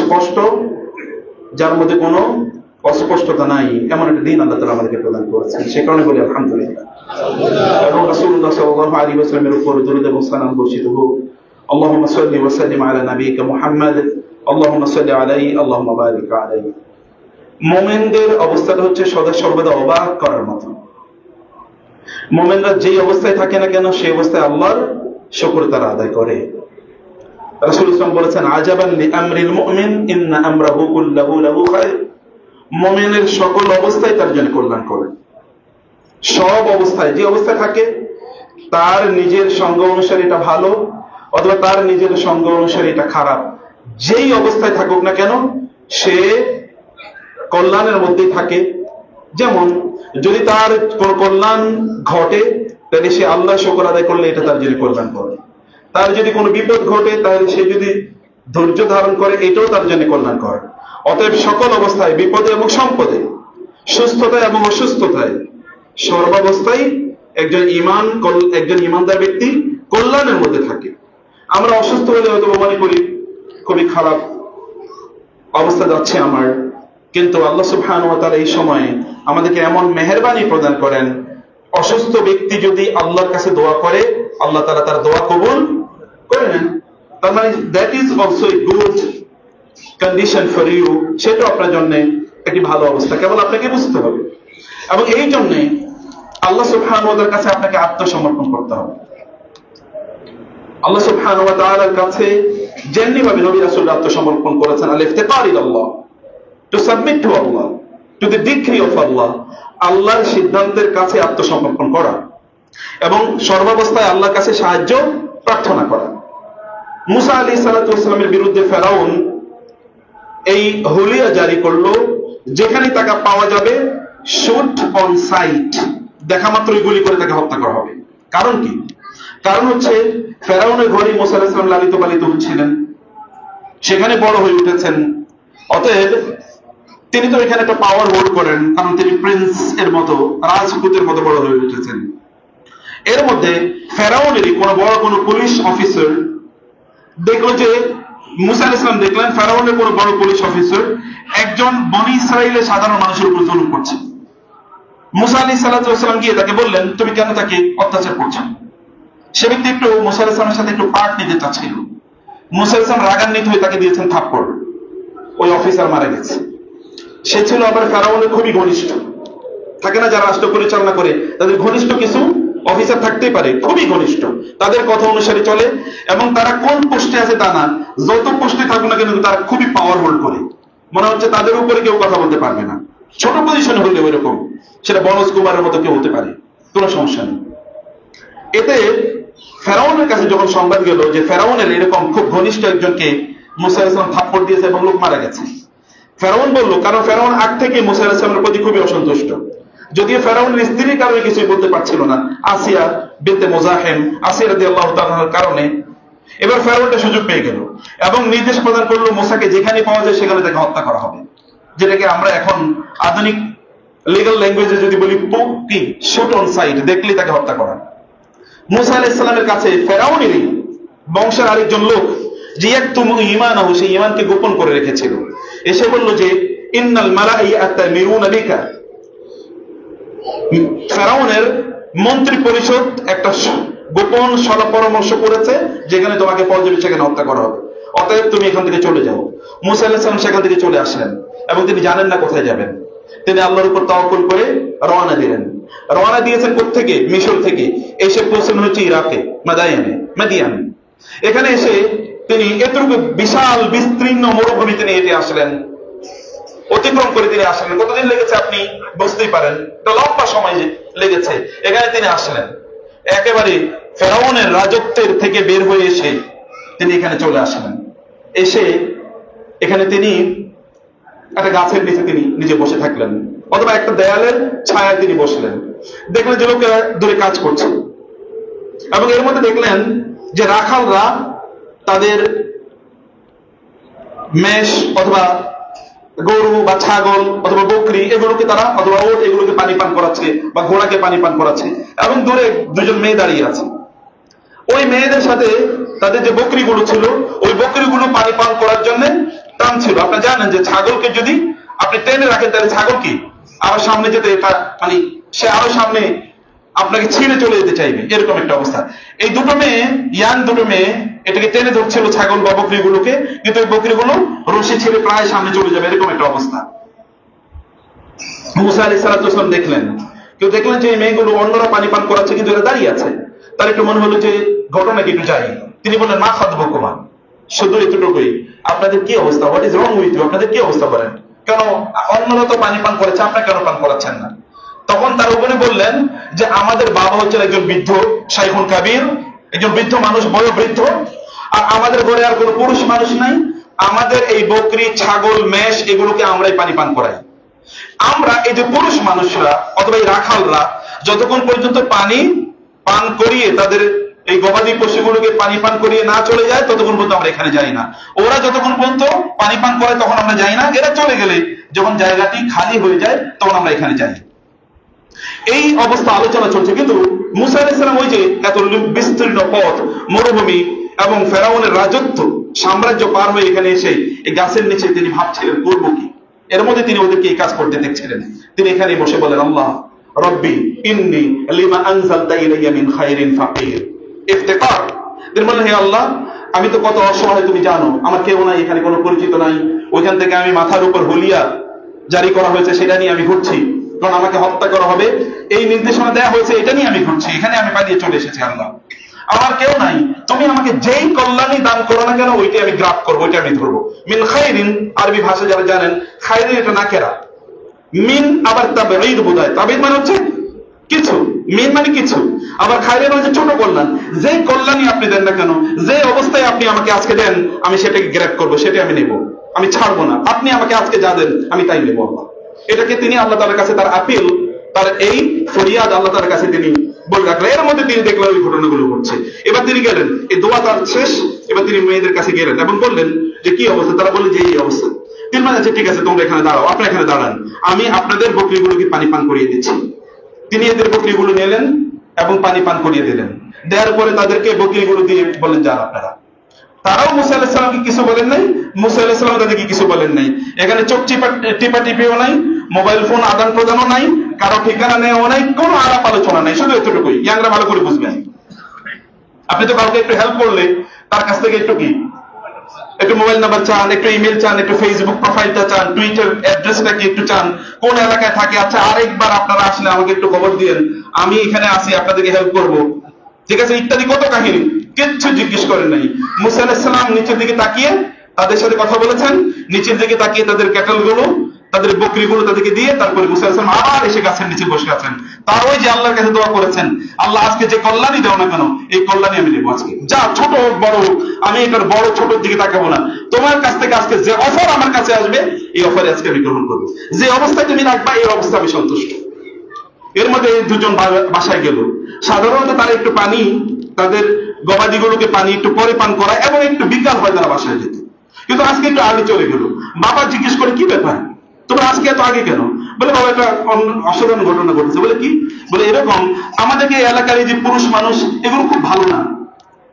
স্পষ্ট, যার মধ্যে কোনো অস্পষ্টতা নাই, এমন একটা দিন আল্লাহ তাআলা আমাদেরকে প্রদান করেছেন। সে কারণে বলি আলহামদুলিল্লাহ। এবং রাসূলুল্লাহ সাল্লাল্লাহু আলাইহি ওয়াসাল্লামের উপর দরুদ এবং সালাম বর্ষিত হোক। আল্লাহুম্মা সাল্লি ওয়া সাল্লিম আলা নাবিয়িকা মুহাম্মদ, আল্লাহুম্মা সাল্লি আলাইহি, আল্লাহুম্মা বারিক আলাইহি। মুমিনদের অবস্থাটা হচ্ছে সদা সর্বদা অবাক করার মতো। মুমিনরা যেই অবস্থায় থাকে না কেন, সেই অবস্থায় আল্লাহর শুকর তারা আদায় করে। রাসূল সাল্লাল্লাহু বলেছেন, আজাবান লিআমরিল মুমিন ইন্না আমরাহু কুল্লাহু লাহু খায়র। মুমিনের সকল অবস্থায় তার জন্য কল্যাণ করে। সব অবস্থায়, যে অবস্থায় থাকে তার নিজের সঙ্গ অনুসারে এটা ভালো, অথবা তার নিজের সঙ্গ অনুসারে এটা খারাপ, যেই অবস্থায় থাকুক না কেন সে কল্যাণের মধ্যেই থাকে। যেমন যদি তার কোন কল্যাণ ঘটে তাহলে সে আল্লাহ শুকর আদায় করলে এটা তার জন্য কল্যাণ করে। তার যদি কোনো বিপদ ঘটে তাহলে সে যদি ধৈর্য ধারণ করে এটাও তার জন্য কল্যাণ করে। অতএব সকল অবস্থায়, বিপদে এবং সম্পদে, সুস্থতায় এবং অসুস্থতায়, সর্বাবস্থায় একজন ইমানদার ব্যক্তি কল্যাণের মধ্যে থাকে। আমরা অসুস্থ হলে হয়তো মনে করি খুবই খারাপ অবস্থা যাচ্ছে আমার, কিন্তু আল্লাহ সুবহানাহু ওয়া তাআলা এই সময়ে আমাদেরকে এমন মেহেরবানি প্রদান করেন, অসুস্থ ব্যক্তি যদি আল্লাহর কাছে দোয়া করে আল্লাহ তাআলা তার দোয়া কবুল করে নেন। তার মানে that is also a good condition for you. সেটা আপনার জন্য একটি ভালো অবস্থা, কেবল আপনাকে বুঝতে হবে। এবং এই জন্যে আল্লাহ সুবহানাহু ওয়া তাআলার কাছে আপনাকে আত্মসমর্পণ করতে হবে। আল্লাহ সুবহানাহু ওয়া তাআলার কাছে যেমনি ভাবে নবী রাসূল আত্মসমর্পণ করেছেন, আল ইফতিকার ইলাল্লাহ, to submit to Allah, to the decree of Allah, আল্লাহর সিদ্ধান্তের কাছে আত্মসমর্পণ করা এবং সর্বাবস্থায় আল্লাহর কাছে সাহায্য প্রার্থনা করা। মুসা আলাইহিস সালাতু ওয়াস সালামের বিরুদ্ধে ফেরাউন এই হুলিয়া জারি করলো, যেখানে তাকে পাওয়া যাবে শুট অন সাইট, দেখা মাত্রই গুলি করে তাকে হত্যা করা হবে। কারণ কি? কারণ হচ্ছে ফেরাউনের ঘরে মুসা আলাইহিস সালাম লালিত পালিত হচ্ছিলেন, সেখানে বড় হয়ে উঠেছেন। অতএব তিনি তো এখানে একটা পাওয়ার হোল্ড করেন, কারণ তিনি প্রিন্স এর মতো, রাজপুতের মতো বড় হয়ে উঠেছেন। এর মধ্যে ফেরাউনেরই কোনো পুলিশ অফিসার দেখলো যে মুসা আলাইহিস সালাম দেখলেন ফেরাউনের কোনো বড় পুলিশ অফিসার একজন বনি ইসরাইলের সাধারণ মানুষের উপর জুলুম করছে। মুসা আলাইহিস সালাম গিয়ে তাকে বললেন, তুমি কেন তাকে অত্যাচার করছো? সে ব্যক্তি একটু মুসা আলাইহিস সালামের সাথে একটু পার্ট নিতে চাচ্ছিল। মুসা আলাইহিস সালাম রাগান্বিত হয়ে তাকে দিয়েছেন থাপ্পড়। ওই অফিসার মারা গেছে। সে ছিল আবার ফেরাউনের খুবই ঘনিষ্ঠ। থাকে না যারা রাষ্ট্র পরিচালনা করে তাদের ঘনিষ্ঠ কিছু অফিসার থাকতেই পারে, খুবই ঘনিষ্ঠ, তাদের কথা অনুসারে চলে, এবং তারা কোন পোস্টে আছে তা না, যত পোস্টে থাকুক না কেন তারা খুবই পাওয়ার হোল্ড করে। মনে হচ্ছে তাদের উপরে কেউ কথা বলতে পারবে না। ছোট পজিশনে হলে ওই রকম, সেটা বনজ কুমারের মতো কেউ হতে পারে, কোনো সমস্যা নেই। এতে ফেরাউনের কাছে যখন সংবাদ গেল যে ফেরাউনের এরকম খুব ঘনিষ্ঠ একজনকে মুসা আলাইহিস সালাম থাপ্পড় দিয়েছে এবং লোক মারা গেছে, ফেরাউন বলল, কারণ ফেরাউন আগ থেকে মুসা আলাইহিস সালামের প্রতি খুবই অসন্তুষ্ট, যদিও ফেরাউনের স্ত্রীর কারণে কিছুই বলতে পারছিল না, আসিয়া বিনতে মুজাহিম, আসিয়া রাদিয়াল্লাহু তাআলার কারণে। এবার ফেরাউনটা সুযোগ পেয়ে গেল এবং নির্দেশ প্রদান করলো মুসাকে যেখানে পাওয়া যায় সেখানে তাকে হত্যা করা হবে, যেটাকে আমরা এখন আধুনিক লিগ্যাল ল্যাঙ্গুয়েজে যদি বলি কি শুট অন সাইট, দেখলেই তাকে হত্যা করা। মুসা আলাইহিস সালামের কাছে ফেরাউনেরই বংশের আরেকজন লোক যে ইয়াকতুমু ঈমানাহু, সেই ঈমানকে গোপন করে রেখেছিল, এসে বলল যে ইন্নাল মালাইকা মিরুনা বিকা, ফেরাউনের মন্ত্রী পরিষদ একটা গোপন সলা পরামর্শ করেছে যেখানে তোমাকে পর্যবেক্ষণে হত্যা করা হবে, অতএব তুমি এখান থেকে চলে যাও। মুসা আলাইহিস সালাম সেখান থেকে চলে আসলেন এবং তিনি জানেন না কোথায় যাবেন। তিনি আল্লাহর উপর তাওয়াক্কুল করে রওনা দিলেন। রওনা দিয়েছেন কোত্থেকে? মিশর থেকে। এসে পৌঁছানো হচ্ছে ইরাকে, মাদিয়ানে। এখানে এসে তিনি এতটুকু বিশাল বিস্তীর্ণ মরুভূমি তিনি হেঁটে আসলেন, অতিক্রম করে তিনি আসলেন। কতদিন লেগেছে আপনি বুঝতেই পারেন, একটা লম্বা সময় লেগেছে। এখানে তিনি আসলেন, একেবারে ফেরাউনের রাজত্বের থেকে বের হয়ে এসে তিনি এখানে চলে আসলেন। এসে এখানে তিনি একটা গাছের নিচে তিনি নিজে বসে থাকলেন, অথবা একটা দেয়ালের ছায়ায় তিনি বসলেন। দেখলেন যে লোকেরা দূরে কাজ করছে এবং এর মধ্যে দেখলেন যে রাখালরা তাদের মেষ অথবা গরু বা ছাগল অথবা বকরি এগুলোকে তারা, অথবা ওট এগুলোকে পানি পান করাচ্ছে বা ঘোড়াকে পানি পান করাচ্ছে, এবং দূরে দুজন মেয়ে দাঁড়িয়ে আছে। ওই মেয়েদের সাথে তাদের যে বকরিগুলো ছিল ওই বকরিগুলো পানি পান করার জন্য টানছে জানেন যে ছাগলকে যদি আপনি টেনে রাখেন তাহলে ছাগল কি আরো সামনে যেতে, এটা মানে সে আরো সামনে আপনাকে ছিঁড়ে চলে যেতে চাইবে, এরকম একটা অবস্থা। এই দুটো মেয়ে, ইয়াং দুটো মেয়ে এটাকে টেনে ধরছিল ছাগল বা বকরিগুলোকে, কিন্তু এই বকরিগুলো রশি ছিঁড়ে প্রায় সামনে চলে যাবে, এরকম একটা অবস্থা। মুসা আলাইহিস সালাম দেখলেন, কেউ দেখলেন যে এই মেয়েগুলো অন্যরা পানি পান করাচ্ছে কিন্তু এরা দাঁড়িয়ে আছে। তার একটু মনে হলো যে ঘটনা কি একটু যাই। তিনি বললেন, মা খাতবুকুমা, শুধু এতটুকুই, আপনাদের কি অবস্থা, what is wrong with you, আপনাদের কি অবস্থা করেন, কেন অন্যরা তো পানি পান করেছে, আপনারা কেন পান করাচ্ছেন না? তখন তার উপরে বললেন যে আমাদের বাবা হচ্ছেন একজন বৃদ্ধ, শাইখুন কাবীর, একজন বৃদ্ধ মানুষ, বয়োবৃদ্ধ, আর আমাদের ঘরে আর কোনো পুরুষ মানুষ নাই, আমাদের এই বকরি, ছাগল, মেষ এগুলোকে আমরাই পানি পান করাই। আমরা এই যে পুরুষ মানুষরা অথবা এই রাখালরা যতক্ষণ পর্যন্ত পানি পান করিয়ে তাদের এই গবাদি পশুগুলোকে পানি পান করিয়ে না চলে যায় ততক্ষণ পর্যন্ত আমরা এখানে যাই না। ওরা যতক্ষণ পর্যন্ত পানি পান করে তখন আমরা যাই না, এরা চলে গেলে যখন জায়গাটি খালি হয়ে যায় তখন আমরা এখানে যাই। এই অবস্থা আলোচনা চলছে, কিন্তু মুসা আলাইহিস সালাম ওই যে এত বিস্তীর্ণ পথ, মরুভূমি এবং ফেরাউনের রাজত্ব, সাম্রাজ্য পার হয়ে এখানে এসে এই গাছের নিচে তিনি ভাবছিলেন করবো কি। এর মধ্যে তিনি ওদেরকে এই কাজ করতে দেখছিলেন। তিনি এখানে বসে বলেন, আল্লাহ রব্বি ইন্নী লিমা আনজালতা ইলাইয়া মিন খায়রিন ফাকির। ইফতিকার, তিনি বলেন, হে আল্লাহ, আমি তো কত অসহায় তুমি জানো, আমার কেউ নাই, এখানে কোনো পরিচিত নাই, ওইখান থেকে আমি মাথার উপর হুলিয়া জারি করা হয়েছে সেটা নিয়ে আমি ঘুরছি, কারণ আমাকে হত্যা করা হবে এই নির্দেশনা দেওয়া হয়েছে, এটা নিয়ে আমি ঘুরছি, এখানে আমি পালিয়ে চলে এসেছি। আল্লাহ, আমার কেউ নাই, তুমি আমাকে যেই কল্যাণী দান করো না কেন ওইটাই আমি গ্রাফ করবো, ওইটা আমি ধরবো। মিন খায়রিন, আরবি ভাষা যারা জানেন, খায়রিন এটা নাকেরা, মিন আবার তাবঈদ বোঝায়, তাবঈদ মানে হচ্ছে কিছু, মিন মানে কিছু, আবার খায়রিন মানে ছোট কল্যাণ। যেই কল্যাণী আপনি দেন না কেন, যে অবস্থায় আপনি আমাকে আজকে দেন, আমি সেটাকে গ্র্যাব করবো, সেটাই আমি নেব, আমি ছাড়বো না। আপনি আমাকে আজকে যা দেন আমি তাই নেব। আল্লাহ, এটাকে তিনি আল্লাহ তাআলার কাছে তার আপিল, তার এই ফরিয়াদ আল্লাহ তাআলার কাছে তিনি বলে রাখলেন। এর মধ্যে তিনি দেখলেন ওই ঘটনাগুলো ঘটছে। এবার তিনি গেলেন, এই দোয়া তার শেষ, এবার তিনি মেয়েদের কাছে গেলেন এবং বললেন যে কি অবস্থা। তারা বললেন যে এই অবস্থা। তিনি বললেন, ঠিক আছে, তোমরা এখানে দাঁড়াও, আপনি এখানে দাঁড়ান, আমি আপনাদের বকরিগুলোকে পানি পান করিয়ে দিচ্ছি। তিনি এদের বকরিগুলো নিলেন এবং পানি পান করিয়ে দিলেন। দেওয়ার পরে তাদেরকে বকরিগুলো দিয়ে বললেন, যান আপনারা। তারাও মুসা আলাইহিস সালামকে কিছু বলেন নাই, মুসা আলাইহিস সালাম তাদেরকে কিছু বলেন নাই। এখানে চোখ টিপা টিপিও নাই, মোবাইল ফোন আদান প্রদানও নাই, কারো ঠিকানা নেওয়া নাই, কোনো আলাপ আলোচনা নাই, শুধু এতটুকুই। ইয়াংরা ভালো করে বুঝবেন, আপনি তো কাউকে একটু হেল্প করলে তার কাছ থেকে একটু কি, একটু মোবাইল নাম্বার চান, একটু ইমেল চান, একটু ফেসবুক প্রোফাইলটা চান, টুইটার অ্যাড্রেসটা কি একটু চান, কোন এলাকায় থাকে, আচ্ছা আরেকবার আপনারা আসলে আমাকে একটু খবর দিয়েন, আমি এখানে আসি, আপনাদেরকে হেল্প করব, ঠিক আছে, ইত্যাদি কত কাহিনী। কিচ্ছু জিজ্ঞেস করেন নাই। মুসা আলাইহিস সালাম নিচের দিকে তাকিয়ে তাদের সাথে কথা বলেছেন, নিচের দিকে তাকিয়ে তাদের ক্যাটেলগুলো, তাদের বকরিগুলো তাদেরকে দিয়ে তারপরে মুসা আলাইহিস সালাম আবার এসে গাছের নিচে বসে আছেন। তার ওই যে আল্লাহর কাছে দোয়া করেছেন, আল্লাহ আজকে যে কল্যাণই দাও না কেন এই কল্যাণই আমি নেবো আজকে, যা ছোট হোক বড় হোক, আমি এটার বড় ছোটর দিকে তাকাবো না। তোমার কাছ থেকে আজকে যে অফার আমার কাছে আসবে এই অফারে আজকে আমি গ্রহণ করবো, যে অবস্থায় তুমি রাখবা এই অবস্থা আমি সন্তুষ্ট। এর মধ্যে দুজন বাসায় গেল। সাধারণত তারা একটু পানি, তাদের গবাদিগুলোকে পানি একটু পরে পান করায় এবং একটু বিকাল হয় তারা বাসায় যেত, কিন্তু আজকে একটু আগে চলে গেল। বাবা জিজ্ঞেস করে, কি ব্যাপার, তোমরা আজকে এত আগে কেন? বলে, বাবা একটা অসাধারণ ঘটনা ঘটেছে। বলে, কি? বলে, এরকম আমাদেরকে এলাকার এই যে পুরুষ মানুষ এগুলো খুব ভালো না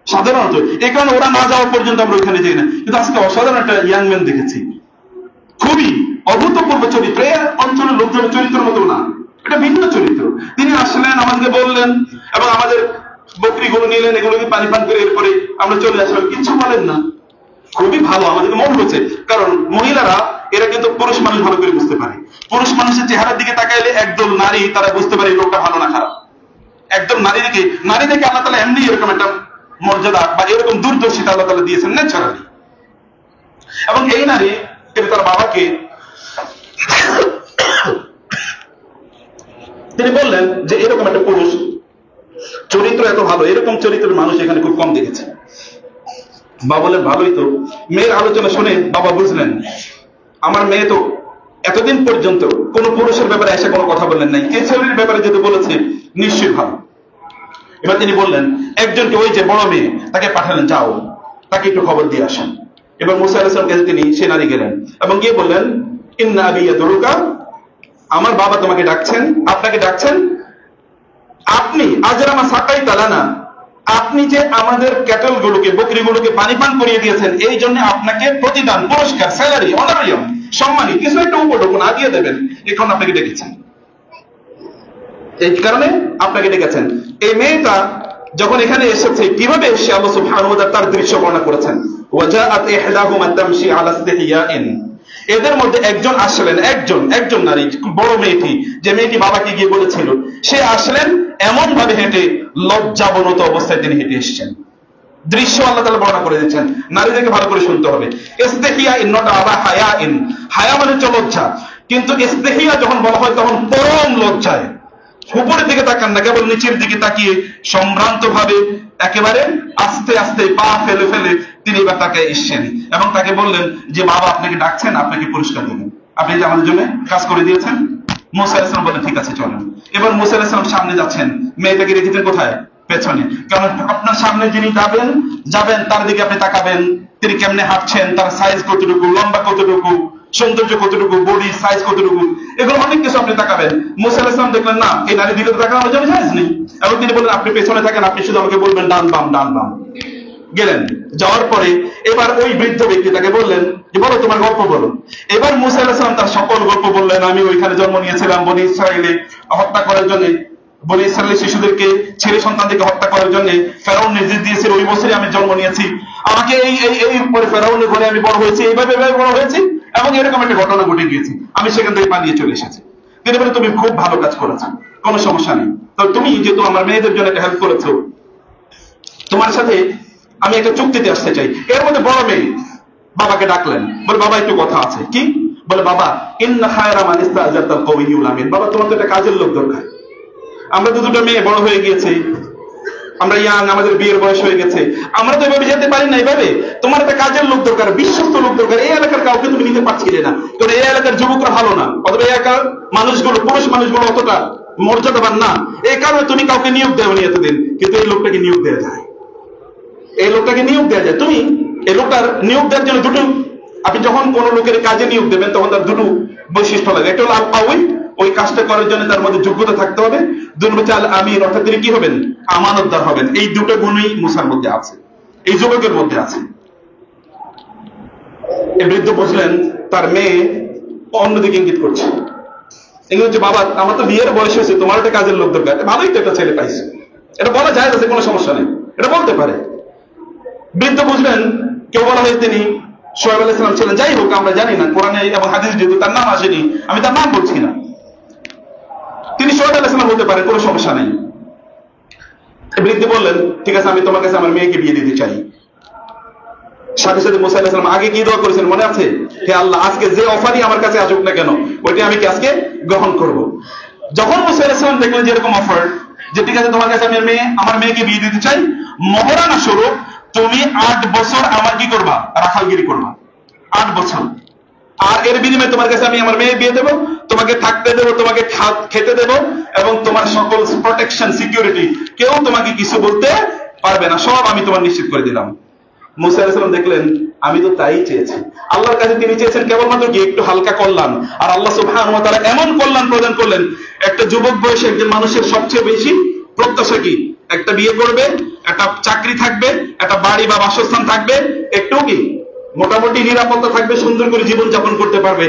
সাধারণত, এই কারণে ওরা না যাওয়া পর্যন্ত আমরা ওইখানে যাই না, কিন্তু আজকে অসাধারণ একটা ইয়াং ম্যান দেখেছি, খুবই অভূতপূর্ব চরিত্র, এই অঞ্চলের লোকজনের চরিত্রের মতো না, এটা ভিন্ন চরিত্র। তিনি আসলেন, আমাদেরকে বললেন এবং আমাদের বকরিগুলো নিলেন, এগুলোকে পানি পান করে এরপরে আমরা চলে আসলাম, কিছু বলেন না, খুবই ভালো, আমাদেরকে মন হয়েছে। কারণ মহিলারা এরা কিন্তু পুরুষ মানুষ ভালো করে বুঝতে পারে, পুরুষ মানুষের চেহারার দিকে তাকাইলে একদল নারী তারা বুঝতে পারে এই লোকটা ভালো না খারাপ। একদম নারী দেখে আল্লাহ তাআলা এমনি এরকম একটা মর্যাদা বা এরকম দূরদর্শিতা আল্লাহ তাআলা দিয়েছেন ন্যাচারালি। এবং এই নারী তিনি তার বাবাকে তিনি বললেন যে এরকম একটা পুরুষ চরিত্র এত ভালো, এরকম চরিত্রের মানুষ এখানে খুব কম দেখেছে। বাবা বললেন, ভালোই তো। মেয়ের আলোচনা শুনে বাবা বুঝলেন আমার মেয়ে তো এতদিন পর্যন্ত কোন পুরুষের ব্যাপারে এসে কোনো কথা বললেন নাই, এই ছেলের ব্যাপারে যেহেতু বলেছে নিশ্চয়ই ভালো। এবার তিনি বললেন, একজনকে, ওই যে বড় মেয়ে, তাকে পাঠালেন, যাও তাকে একটু খবর দিয়ে আসেন। এবার মুসা আলাইহিস সালামের কাছে তিনি সে নারী গেলেন এবং গিয়ে বললেন, ইন্না আবি ইয়াদুরুকা, আমার বাবা তোমাকে ডাকছেন, আপনাকে ডাকছেন, আপনি আজরামা সাকাই তালানা, আপনি যে আমাদের ক্যাটেল গুলোকে, বকরিগুলোকে পানি পান করিয়ে দিয়েছেন, এই জন্য আপনাকে প্রতিদান, পুরস্কার, স্যালারি, অনারিয়াম সম্মানী, কিছু একটা উপঢৌকন না দিয়ে দেবেন, এখন আপনাকে ডেকেছেন, এই কারণে আপনাকে ডেকেছেন। এই মেয়েটা যখন এখানে এসেছে, কিভাবে এসে আল্লাহ সুবহানাহু ওয়া তাআলা তার দৃশ্য বর্ণনা করেছেন, ওয়াজাআত ইহদাহুমা তামশি আলা ইসতিহইয়াইন, এদের মধ্যে একজন আসলেন, একজন নারী, বড় মেয়েটি, যে মেয়েটি বাবাকে গিয়ে বলেছিল, সে আসলেন এমন ভাবে হেঁটে, লজ্জাবনত অবস্থায় তিনি হেঁটে এসেছেন। দৃশ্য আল্লাহ তাআলা বর্ণনা করে দিচ্ছেন, নারীদেরকে ভালো করে শুনতে হবে। ইসতিহইয়াইন নট আবা হায়াইন, হায়া মানে হচ্ছে লজ্জা, কিন্তু ইসতিহইয়া যখন বলা হয় তখন পরম লজ্জায়, উপরের দিকে তাকান না, কেবল নিচের দিকে তাকিয়ে সম্ভ্রান্ত ভাবে একেবারে আস্তে আস্তে পা ফেলে ফেলে তিনি এবার তাকে এসছেন এবং তাকে বললেন যে বাবা আপনাকে ডাকছেন, আপনাকে পুরস্কার দেবেন, আপনি যে আমাদের জন্য কাজ করে দিয়েছেন। মুসা আলাইহিস সালাম বলেন ঠিক আছে চলেন। এবার মুসা আলাইহিস সালাম সামনে যাচ্ছেন, মেয়েটাকে রেখেছেন কোথায়? পেছনে। কারণ আপনার সামনে যিনি যাবেন তার দিকে আপনি তাকাবেন, তিনি কেমনে হাঁটছেন, তার সাইজ কতটুকু, লম্বা কতটুকু, সৌন্দর্য কতটুকু, বডি সাইজ কতটুকু, এগুলো অনেক কিছু আপনি তাকাবেন। মুসা আলাইহিস সালাম দেখলেন না, এই নারী দিকে তাকানোর জন্য জায়েজ নেই, এবং তিনি বললেন আপনি পেছনে থাকেন, আপনি শুধু আমাকে বলবেন ডান বাম ডান বাম। গেলেন, যাওয়ার পরে এবার ওই বৃদ্ধ ব্যক্তি তাকে বললেন যে বলো তোমার গল্প বলো। এবার মুসা আলাইহিস সালাম তার সকল গল্প বললেন, আমি ওইখানে জন্ম নিয়েছিলাম বনী ইসরাইলে হত্যা করার জন্য, বনী ইসরায়েলের শিশুদেরকে, ছেলে সন্তানদেরকে হত্যা করার জন্য ফেরাউন নির্দেশ দিয়েছিল, ওই বছরই আমি জন্ম নিয়েছি, আমাকে এই পরে ফেরাউনের ঘরে আমি বড় হয়েছি, এইভাবে বড় হয়েছি, এবং এরকম একটা ঘটনা ঘটে গিয়েছি, আমি সেখান থেকে পালিয়ে চলে এসেছি। তিনি বলে তুমি খুব ভালো কাজ করেছো, কোনো সমস্যা নেই, তো তুমি যেহেতু আমার মেয়েদের জন্য একটা হেল্প করেছো, তোমার সাথে আমি একটা চুক্তিতে আসতে চাই। এর মধ্যে বড় মেয়ে বাবাকে ডাকলেন, বলে বাবা একটু কথা আছে। কি? বলে বাবা ইন্না খায়রা মান ইসতাআজারতাল কওয়িয়ুল আমিন, বাবা তোমার তো একটা কাজের লোক দরকার, আমরা তো দুটো মেয়ে বড় হয়ে গিয়েছি, আমরা ইয়াং, আমাদের বিয়ের বয়স হয়ে গেছে, আমরা তো এভাবে যেতে পারি না, এইভাবে তোমার একটা কাজের লোক দরকার, বিশ্বস্ত লোক দরকার। এই এলাকার কাউকে তুমি নিতে পারছিলে না, কারণ এই এলাকার যুবকরা ভালো না, অথবা এই এলাকার মানুষগুলো, পুরুষ মানুষগুলো অতটা মর্যাদাবান না, এই কারণে তুমি কাউকে নিয়োগ দেওনি এতদিন, কিন্তু এই লোকটাকে নিয়োগ দেওয়া যায়, এই লোকটাকে নিয়োগ দেওয়া যায়। তুমি এই লোকটার নিয়োগ দেওয়ার জন্য দুটো, আপনি যখন কোন লোকের কাজে নিয়োগ দেবেন তখন তার দুটো বৈশিষ্ট্য লাগে, একটা হলো আল কাউই, ওই কাজটা করার জন্য তার মধ্যে যোগ্যতা থাকতে হবে, দুই নম্বর আল আমিন, অর্থাৎ তিনি কি হবেন? আমানতদার হবেন। এই দুটো গুণই মুসার মধ্যে আছে, এই যুবকের মধ্যে আছে। এই বৃদ্ধ বুঝলেন তার মেয়ে অন্যদিকে ইঙ্গিত করছে, ইঙ্গিত হচ্ছে বাবা আমার তো বিয়ের বয়স হয়েছে, তোমার একটা কাজের লোক দরকার, ভালোই তো একটা ছেলে পাইছে, এটা বলা যায় আছে, কোনো সমস্যা নেই, এটা বলতে পারে। বৃদ্ধ বুঝলেন কেউ বলা হয় তিনি শোয়েব আলাইহিস সালাম ছিলেন, যাই হোক আমরা জানি না, কোরআনে এবং হাদিস যেহেতু তার নাম আসেনি, আমি তার নাম বলছি না, তিনি শোয়েব আলাইহিস সালাম হতে পারে, কোনো সমস্যা নেই। বৃদ্ধ বললেন ঠিক আছে, আমি তোমার কাছে আমার মেয়েকে বিয়ে দিতে চাই। সাথে সাথে মুসা আলাইহিস সালাম আগে কি দোয়া করেছেন মনে আছে? হে আল্লাহ, আজকে যে অফারই আমার কাছে আসুক না কেন, ওইটা আমি কি আজকে গ্রহণ করব। যখন মুসা আলাইহিস সালাম দেখলেন যে এরকম অফার, যে ঠিক আছে তোমার কাছে আমি আমার মেয়েকে বিয়ে দিতে চাই, মহরানা স্বরূপ তুমি 8 বছর আমার কি করবা? রাখালগিরি করবা, 8 বছর, আর এর বিনিময়ে তোমার কাছে আমি আমার মেয়ে বিয়ে দেবো, তোমাকে থাকতে দেবো, তোমাকে খেতে দেবো, এবং তোমার সকল প্রোটেকশন, সিকিউরিটি, কেউ তোমাকে কিছু বলতে পারবে না, সব আমি তোমার নিশ্চিত করে দিলাম। মুসা আলাইহিস সালাম দেখলেন আমি তো তাই চেয়েছি, আল্লাহর কাছে তিনি চেয়েছেন কেবলমাত্র কি একটু হালকা কল্যাণ, আর আল্লাহ সুবহানাহু ওয়া তাআলা এমন কল্যাণ প্রদান করলেন। একটা যুবক বয়সে একজন মানুষের সবচেয়ে বেশি প্রত্যাশা কি? একটা বিয়ে করবে, একটা চাকরি থাকবে, একটা বাড়ি বা বাসস্থান থাকবে, একটু কি মোটামুটি নিরাপত্তা থাকবে, সুন্দর করে জীবন যাপন করতে পারবে,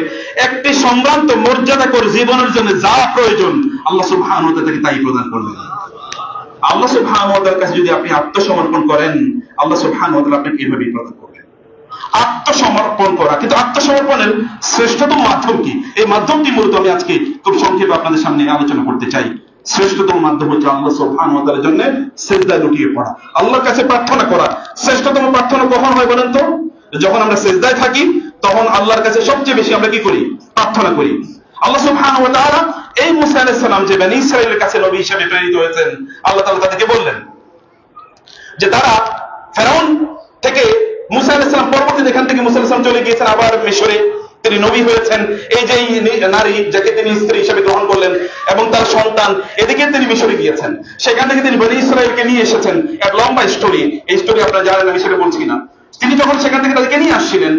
একটি সম্ভ্রান্ত মর্যাদাকর জীবনের জন্য যা প্রয়োজন আল্লাহ সুবহানাহু ওয়া তাআলা তাকে তাই প্রদান করবেন। আল্লাহ সুবহানাহু ওয়া তাআলার কাছে যদি আপনি আত্মসমর্পণ করেন, আল্লাহ সুবহানাহু ওয়া তাআলা আপনাকে এইভাবেই প্রদান করবেন। আত্মসমর্পণ করা, কিন্তু আত্মসমর্পণের শ্রেষ্ঠতম মাধ্যম কি? এই মাধ্যমটি মূলত আমি আজকে খুব সংক্ষেপে আপনাদের সামনে আলোচনা করতে চাই। শ্রেষ্ঠতম মাধ্যম হচ্ছে আল্লাহ সুবহানাহু ওয়া তাআলার জন্য সিজদায় লুটিয়ে পড়া, আল্লাহর কাছে প্রার্থনা করা। শ্রেষ্ঠতম প্রার্থনা কখন হয় বলেন তো? যখন আমরা সিজদায় থাকি, তখন আল্লাহর কাছে সবচেয়ে বেশি আমরা কি করি? প্রার্থনা করি। আল্লাহ সুবহানাহু ওয়া তাআলা এই মুসা আলাইহিস সালাম যে বনী ইসরাইলের কাছে নবী হিসেবে প্রেরিত হয়েছেন, আল্লাহ তাআলা তাদেরকে বললেন যে তারা ফেরাউন থেকে মুসা আলাইহিস সালাম পরবর্তীতে এখান থেকে মুসা আলাইহিস সালাম চলে গিয়েছেন আবার মিশরে, তিনি নবী হয়েছেন। এই যে নারী যাকে তিনি স্ত্রী হিসেবে গ্রহণ করলেন এবং তার সন্তান, এদিকে তিনি মিশরে গিয়েছেন, সেখান থেকে তিনি বনী ইসরাইলকে নিয়ে এসেছেন। এক লম্বা স্টোরি, এই স্টোরি আপনারা জানেন, আমি সেটা বলছি না। তিনি যখন সেখান থেকে তাদেরকে নিয়ে আসছিলেন,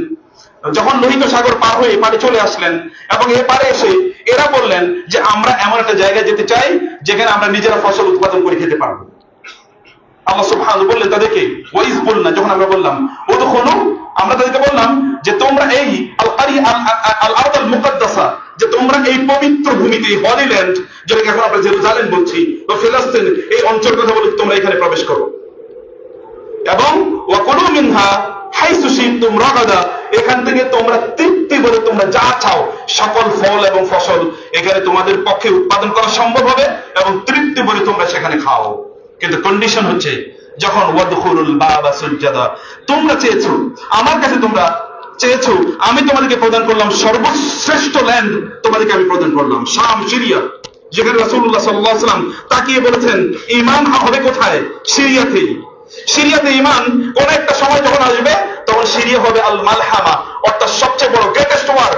যখন লোহিত সাগর পার হয়ে এপারে চলে আসলেন, এবং এপারে এসে এরা বললেন যে আমরা এমন একটা জায়গায় যেতে চাই যেখানে আমরা নিজেরা ফসল উৎপাদন করে খেতে পারবো। আল্লাহ সুবহানাহু বললেন তাদেরকে, ওয়াইজ বলনা, যখন আমরা বললাম উদখুলু, আমরা তাদেরকে বললাম যে তোমরা এই আল আরদ আল মুকাদ্দাসা, যে তোমরা এই পবিত্র ভূমিতে, হলি ল্যান্ড যেটাকে এখন আমরা জেরুজালেম বলছি, বা ফিলিস্তিন, এই অঞ্চল কথা বলে তোমরা এখানে প্রবেশ করো, এবং ওয়াকুলু মিনহা হাইসু শি'তুম রাগাদা, এখান থেকে তোমরা তৃপ্তি বলে তোমরা যা চাও সকল ফল এবং ফসল এখানে তোমাদের পক্ষে উৎপাদন করা সম্ভব হবে, এবং তৃপ্তি বলে তোমরা সেখানে খাও। কিন্তু কন্ডিশন হচ্ছে, যখন ওয়াদখুলুল বাবা সুজ্জাদা, তোমরা চেয়েছো আমার কাছে, তোমরা চেয়েছো, আমি তোমাদেরকে প্রদান করলাম সর্বশ্রেষ্ঠ ল্যান্ড, তোমাদেরকে আমি প্রদান করলাম শাম, সিরিয়া, যেখানে রাসূলুল্লাহ সাল্লাল্লাহু আলাইহি ওয়াসাল্লাম তাকিয়ে বলেছেন ঈমান হবে কোথায়? সিরিয়াতেই। সিরিয়াতে ঈমান কোন একটা সময় যখন আসবে, তখন সিরিয়া হবে আল মালহামা, অর্থাৎ সবচেয়ে বড়, গ্রেটেস্ট ওয়ার,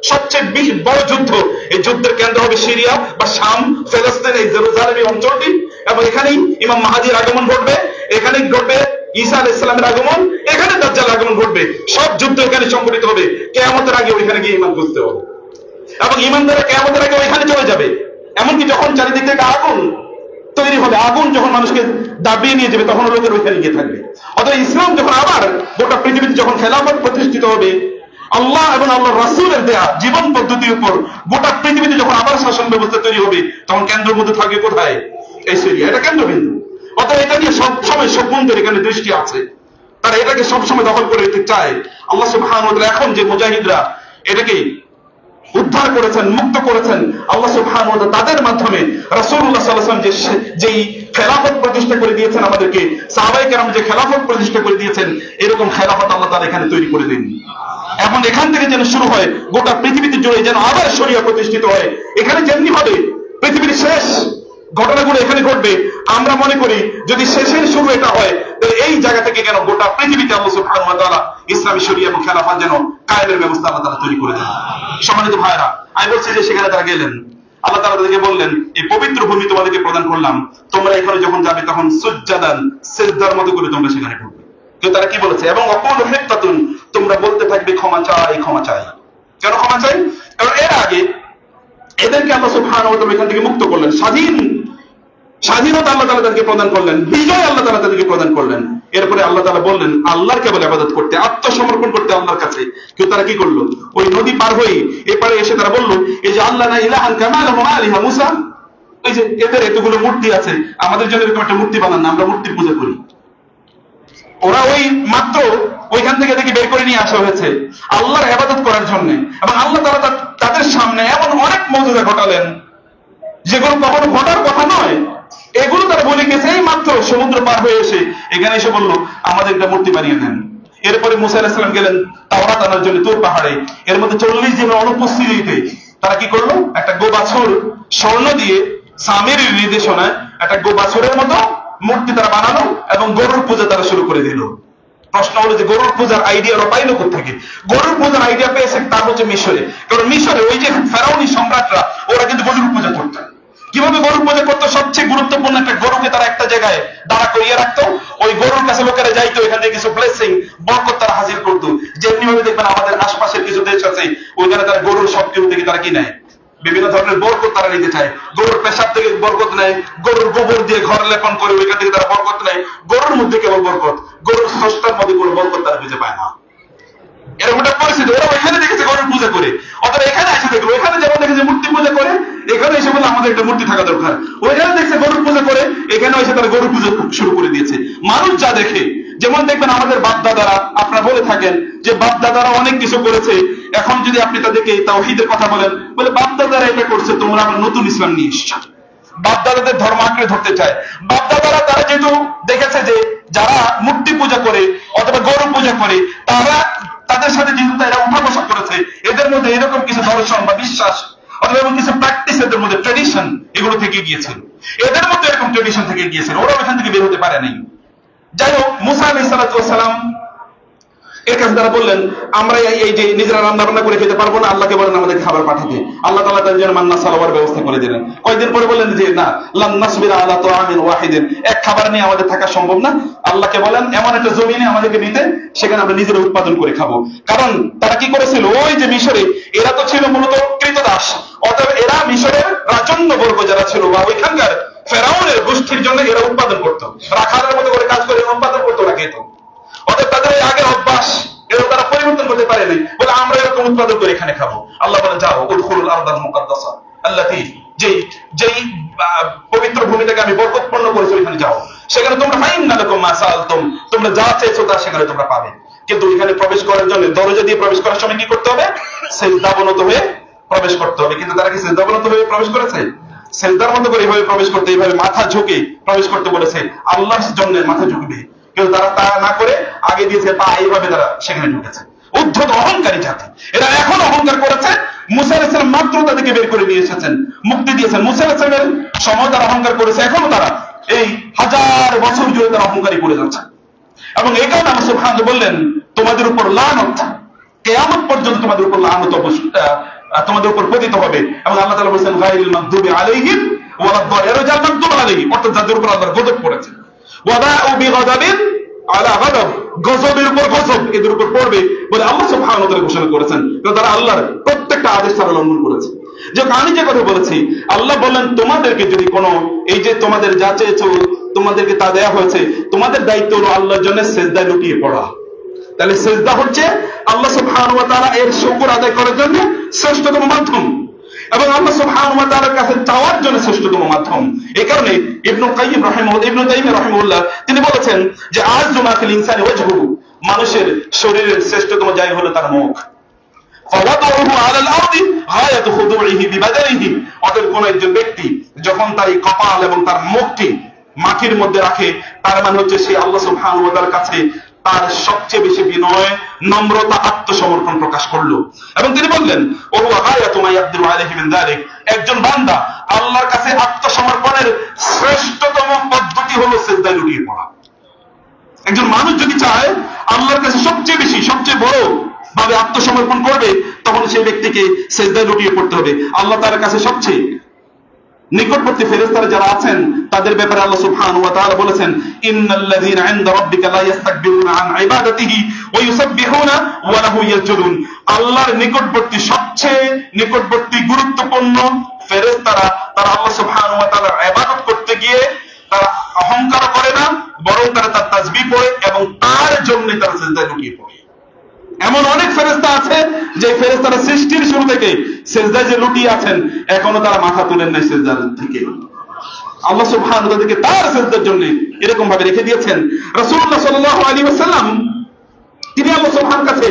সবচেয়ে বড় যুদ্ধ। এই যুদ্ধের কেন্দ্র হবে সিরিয়া বা শাম, ফিলিস্তিন, এই জেরুজালেম এই অঞ্চলটি, এবং এখানেই ইমাম মাহদীর আগমন ঘটবে, এখানেই ঘটবে ঈসা আলাইহিস সালামের আগমন, এখানে দাজ্জাল আগমন ঘটবে, সব যুদ্ধ এখানে সংঘটিত হবে। কিয়ামতের আগে ওইখানে গিয়ে ঈমান খুঁজতে হবে, এবং ঈমানদাররা কিয়ামতের আগে ওইখানে চলে যাবে। এমনকি যখন চারিদিক থেকে আগুন তৈরি হবে, আগুন যখন মানুষকে দাবিয়ে নিয়ে যাবে, তখন লোকের ওইখানে গিয়ে থাকবে। অর্থাৎ ইসলাম যখন আবার গোটা পৃথিবীতে যখন খেলাফত প্রতিষ্ঠিত হবে, আল্লাহ এবং আল্লাহ রাসূলের দেয়া জীবন পদ্ধতির উপর গোটা পৃথিবীতে যখন আবার শাসন ব্যবস্থা তৈরি হবে, তখন কেন্দ্রের মধ্যে থাকবে কোথায়? এই সিরিয়া, এটা কেন্দ্রবিন্দু। অর্থাৎ এটা নিয়ে সবসময় সব বন্ধুর এখানে দৃষ্টি আছে, তারা এটাকে সবসময় দখল করে নিতে চায়। আল্লাহ সুবহানাহু ওয়া তাআলা এখন যে মুজাহিদরা এটাকে উদ্ধার করেছেন, মুক্ত করেছেন, আল্লাহ সুবহানাহু ওয়া তাআলা তাদের মাধ্যমে রাসূলুল্লাহ সাল্লাল্লাহু আলাইহি ওয়াসাল্লাম যেই খেলাফত প্রতিষ্ঠা করে দিয়েছেন আমাদেরকে, সাহাবায়ে কেরাম যে খেলাফত প্রতিষ্ঠা করে দিয়েছেন, এরকম খেলাফত আল্লাহ তাআলা এখানে তৈরি করে দেন। এখন এখান থেকে যেন শুরু হয়, গোটা পৃথিবীতে জুড়ে যেন আবার শরিয়া প্রতিষ্ঠিত হয়। এখানে যেমনি হবে পৃথিবীর শেষ ঘটনাগুলো এখানে ঘটবে, আমরা মনে করি যদি শেষের শুরু এটা হয়, তাহলে এই জায়গা থেকে কেন গোটা পৃথিবীতে আল্লাহ সুবহানাহু ওয়া তাআলা ইসলামী শরিয়া এবং খেলাফত যেন কায়েমের ব্যবস্থা আল্লাহ তাআলা তৈরি করে দেন। সম্মানিত ভাইরা, আমি বলছি যে সেখানে তারা গেলেন, আল্লাহ তাআলা তাদেরকে বললেন, এই পবিত্র ভূমি তোমাদেরকে প্রদান করলাম, তোমরা এখানে যখন যাবে তখন সুজ্জাদান, সিজদার মতো করে তোমরা সেখানে ঢুকবে। কিন্তু তারা কি বলেছে? এবং অকুলু হিত্তাতুন, তোমরা বলতে থাকবে ক্ষমা চাই, ক্ষমা চাই। কেন ক্ষমা চাই? কারণ এর আগে এদেরকে আল্লাহ সুবহানাহু ওয়া তাআলা এখান থেকে মুক্ত করলেন, স্বাধীনতা আল্লাহ তাআলা তাদেরকে প্রদান করলেন, বিজয় আল্লাহ তাআলা তাদেরকে প্রদান করলেন। এরপরে আল্লাহ তাআলা বললেন আল্লাহর কেবল ইবাদত করতে, আত্মসমর্পণ করতে আল্লাহর কাছে। কিন্তু তারা কি করলো? ওই নদী পার হয়ে এপারে এসে তারা বলল, এই যে আল্লাহ না ইলাহান কামা লাহুম আলিহা মুসা, এই যে এদের এতগুলো মূর্তি আছে, আমাদের জন্য এরকম একটা মূর্তি বানান না, আমরা মূর্তি পূজা করি। ওরা ওই মাত্র ওইখান থেকে দেখি বের করে নিয়ে আসা হয়েছে আল্লাহর ইবাদত করার জন্য, এবং আল্লাহ তাআলা তাদের সামনে এমন অনেক মুজিজা ঘটালেন যেগুলো কখনো ঘটার কথা নয়। এগুলো তারা বলে গেছে এই মাত্র সমুদ্র পার হয়ে এসে এখানে এসে বললো আমাদের একটা মূর্তি বানিয়ে দেন। এরপরে মুসা আলাইহিস সালাম গেলেন তাওরাত আনার জন্য তুর পাহাড়ে, এর মধ্যে 40 দিনের অনুপস্থিতিতে তারা কি করলো? একটা গোবাছুর স্বর্ণ দিয়ে সামিরের নির্দেশনায় একটা গোবাছুরের মতো মূর্তি তারা বানালো, এবং গরুর পূজা তারা শুরু করে দিল। প্রশ্ন হলো যে গরুর পূজার আইডিয়া ওরা পাইলো কোত্থেকে? গরুর পূজার আইডিয়া পেয়েছে তার হচ্ছে মিশরে, কারণ মিশরে ওই যে ফেরাউনি সম্রাটরা ওরা কিন্তু গরুর পূজা করত। কিভাবে গরুর পূজা করতো? সবচেয়ে গুরুত্বপূর্ণ একটা গরুকে তারা একটা জায়গায় দাঁড়া করিয়ে রাখতো, ওই গরুর কাছে লোকেরা যাইতো, এখান থেকে কিছু ব্লেসিং বরকত তারা হাসিল করতো। যেমনি ভাবে দেখবেন আমাদের আশপাশের কিছু দেশ আছে, ওইখানে তারা গরুর সব কিছু থেকে তারা কি নেয়? বিভিন্ন ধরনের বরকত তারা নিতে চায়। গরুর পেশাব থেকে বরকত নেয়, গরুর গোবর দিয়ে ঘর লেপন করে ওইখান থেকে তারা বরকত নেয়। গরুর মধ্যে কেবল বরকত, গরুর স্রষ্টার মধ্যে কোনো বরকত তারা খুঁজে পায় না। এরকম একটা পরিস্থিতি। ওরা ওইখানে দেখেছে গরুর পূজা করে, অথবা এখানে এসে দেখলো, এখানে যেমন দেখেছে মূর্তি পূজা করে, এখানে এসে বলে আমাদের একটা মূর্তি থাকা দরকার। ওইখানে দেখছে গরুর পূজা করে, এখানে এসে তারা গরুর পূজা শুরু করে দিয়েছে। মানুষ যা দেখে, যেমন দেখবেন আমাদের বাপদাদারা, আপনারা বলে থাকেন যে বাপদাদারা অনেক কিছু করেছে, এখন যদি আপনি তাদেরকে তাওহীদের কথা বলেন, বলে বাপদাদারা এটা করছে, তোমরা আবার নতুন ইসলাম নিয়ে এসছো। বাপদাদাদের ধর্ম আঁকড়ে ধরতে চায়। বাপদাদারা তারা যেহেতু দেখেছে যে যারা মূর্তি পূজা করে অথবা গরু পূজা করে, তারা তাদের সাথে যেহেতু এরা উঠা বসা করেছে, এদের মধ্যে এরকম কিছু দর্শন বা বিশ্বাস অথবা এমন কিছু প্র্যাকটিস, এদের মধ্যে ট্রেডিশন এগুলো থেকে গিয়েছিল। এদের মধ্যে এরকম ট্রেডিশন থেকে গিয়েছিল, ওরা এখান থেকে বের হতে পারে নাই। যাই হোক, মুসা আলাইহিস সালাম এর কাছে তারা বললেন আমরা এই যে নিজেরা রান্না বান্না করে খেতে পারবো না, আল্লাহকে বলেন আমাদের খাবার পাঠাতে। আল্লাহ তাআলা তাদের জন্য মান্না সালাওয়ার ব্যবস্থা করে দিলেন। কয়েকদিন পরে বললেন যে না, লান নাসবিরা আলা তুআমিন ওয়াহিদিন, এক খাবার নিয়ে আমাদের থাকা সম্ভব না, আল্লাহকে বলেন এমন একটা জমিনে আমাদেরকে দিতে, সেখানে আমরা নিজেরা উৎপাদন করে খাবো। কারণ তারা কি করেছিল, ওই যে মিশরে এরা তো ছিল মূলত কৃতদাস, অতএব এরা মিশরের রাজন্যবর্গ যারা ছিল বা ওইখানকার ফেরাউনের গোষ্ঠীর জন্য এরা উৎপাদন করতো, রাখালের মতো করে কাজ করে উৎপাদন করতো, ওরা খেত। অর্থাৎ তাদের এই আগের অভ্যাস এরকম তারা পরিবর্তন করতে পারেনি বলে আমরা এরকম উৎপাদন করে এখানে খাবো। আল্লাহ বলে যাও উদখুলুল আরদাল মুকাদ্দাসা আল্লাতী, যেই পবিত্র ভূমিটাকে আমি বরকতপূর্ণ করেছি ওইখানে যাও, সেখানে তোমরা ফাইন্না লাকুম মা সাআলতুম, তোমরা যা চেয়েছো তা সেখানে তোমরা পাবে। কিন্তু এখানে প্রবেশ করার জন্য দরজা দিয়ে প্রবেশ করার সময় কি করতে হবে? সিজদাবনত হয়ে প্রবেশ করতে হবে। কিন্তু তারা কি সিজদাবনত হয়ে প্রবেশ করেছে? সিজদার মতো করে এইভাবে প্রবেশ করতে, এইভাবে মাথা ঝুঁকে প্রবেশ করতে বলেছে, আল্লাহর জন্য মাথা ঝুঁকবে। কিন্তু তারা তা না করে আগে দিয়েছে পা, এইভাবে তারা সেখানে ঢুকেছে। উদ্ধত অহংকারী জাতি এরা। এখন অহংকার করেছে। মুসা আলাইহিস সালাম মাত্র তাদেরকে বের করে নিয়ে এসেছেন, মুক্তি দিয়েছেন। মুসা আলাইহিস সালামের সময় তারা অহংকার করেছে, এখনো তারা এই 1000 বছর জুড়ে তারা অহংকারী করে যাচ্ছে। এবং এই কারণে আল্লাহ সুবহানাহু বললেন তোমাদের উপর লানত, কিয়ামত পর্যন্ত তোমাদের উপর লানত তোমাদের উপর পতিত হবে। এবং আল্লাহ তাআলা বলেছেন গায়রিল মাগদুবি আলাইহিম ওয়ালাদ-দাল্লিন, এরা যারা মাগদুব আলাইহিম অর্থাৎ যাদের উপর আল্লাহর গজব পড়েছে। ওয়াদাউ বিগাদাবিন আলা গাদাব, গজবের উপর গজব এদের উপর পড়বে বলে আল্লাহ সুবহানাহু ওয়া তাআলা ঘোষণা করেছেন। তারা আল্লাহর প্রত্যেকটা আদেশ তারা লঙ্ঘন করেছে। যে আমি যে কথা বলেছি, আল্লাহ বললেন তোমাদেরকে যদি কোনো এই যে তোমাদের যা চেয়েছো তোমাদেরকে তা দেয়া হয়েছে, তোমাদের দায়িত্ব হলো আল্লাহর জন্য সিজদায় লুটিয়ে পড়া। তাহলে সিজদা হচ্ছে আল্লাহ সুবহানাহু ওয়া তাআলা এর শুকর আদায় করার জন্য শ্রেষ্ঠতম মাধ্যম, এবং আল্লাহ সুবহানাহু ওয়া তাআলার কাছে চাওয়ার জন্য শ্রেষ্ঠতম মাধ্যম। এই কারণে ইবনে তাইমিয়া রাহিমাহুল্লাহ তিনি বলেছেন যে আযযু মা ফিল ইনসানি ওয়াজহুহু, মানুষের শরীরের শ্রেষ্ঠতম জায়গা হলো তার মুখ। ফাওয়াদাহু আলাল আরদি গায়াতু খুদুইহি বিবাদানিহি, অতএব কোন একজন ব্যক্তি যখন তার এই কপাল এবং তার মুখটি মাটির মধ্যে রাখে, তার মানে হচ্ছে সে আল্লাহ সুবহানাহু ওয়া তাআলার কাছে তার সবচেয়ে বেশি বিনয়, নম্রতা, আত্মসমর্পণ প্রকাশ করলো। এবং তিনি বললেন ওয়া গায়াতু মা ইয়াকদিরু আলাইহি মিন যালিক, একজন বান্দা আল্লাহর কাছে আত্মসমর্পণের শ্রেষ্ঠতম পদ্ধতি হলো সিজদায় লুটিয়ে পড়া। একজন মানুষ যদি চায় আল্লাহর কাছে সবচেয়ে বেশি, সবচেয়ে বড় ভাবে আত্মসমর্পণ করবে, তখন সেই ব্যক্তিকে সিজদায় লুটিয়ে পড়তে হবে। আল্লাহ তাআলার কাছে সবচেয়ে নিকটবর্তী ফেরেশতারা যারা আছেন তাদের ব্যাপারে আল্লাহ সুবহানাহু ওয়া তাআলা বলেছেন ইন্নাল্লাযীনা ইনদা রাব্বিকা লা ইস্তাকবিরুনা আন ইবাদাতিহি ওয়া ইউসাব্বিহুনা ওয়া লাহু ইয়াসজুদুন। আল্লাহর নিকটবর্তী সবচেয়ে নিকটবর্তী গুরুত্বপূর্ণ ফেরেশতারা তারা আল্লাহ সুবহানাহু ওয়া তাআলার ইবাদত করতে গিয়ে তারা অহংকার করে না, বরং তারা তার তাসবিহ পড়ে এবং তার জন্য তারা সিজদায় লুটিয়ে পড়ে। এমন অনেক ফেরেশতা আছে যে ফেরেশতারা সৃষ্টির শুরু থেকে সিজদায় যে লুটিয়ে আছেন, এখনো তারা মাথা তুলেন নাই সিজদা থেকে। আল্লাহ সুবহানাহু ওয়া তাআলাকে তার সিজদার জন্য এরকম ভাবে রেখে দিয়েছেন। রাসূলুল্লাহ সাল্লাল্লাহু আলাইহি ওয়াসাল্লাম তিনি আল্লাহ সুবহানাহু কাছে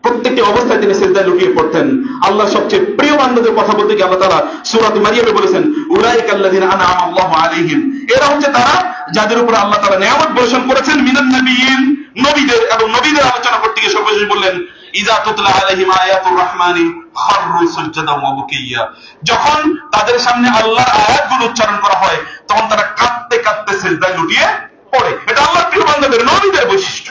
প্রত্যেকটি অবস্থায় তিনি সিজদায় লুটিয়ে পড়তেন। আল্লাহর সবচেয়ে প্রিয় বান্দাদের কথা বলতে গিয়ে আল্লাহ তাআলা সূরা মারিয়ামে বলেছেন উলাইকাল্লাযীনা আনআমা আল্লাহু আলাইহিম, এরা হচ্ছে তারা যাদের উপর আল্লাহ তাআলা নিয়ামত বর্ষণ করেছেন, মিনান নাবিয়িন, নবীদের। এবং নবীদের আলোচনা করতে গিয়ে সর্বশেষ বললেন ইযা তুতলা আলাইহিম আয়াতুর রাহমানি খাররু সুজদান ওয়া বুকিয়া, যখন তাদের সামনে আল্লাহর আয়াতগুলো উচ্চারণ করা হয় তখন তারা কাঁদতে কাঁদতে সিজদায় লুটিয়ে পড়ে। এটা আল্লাহর প্রিয় বান্দাদের, নবীদের বৈশিষ্ট্য।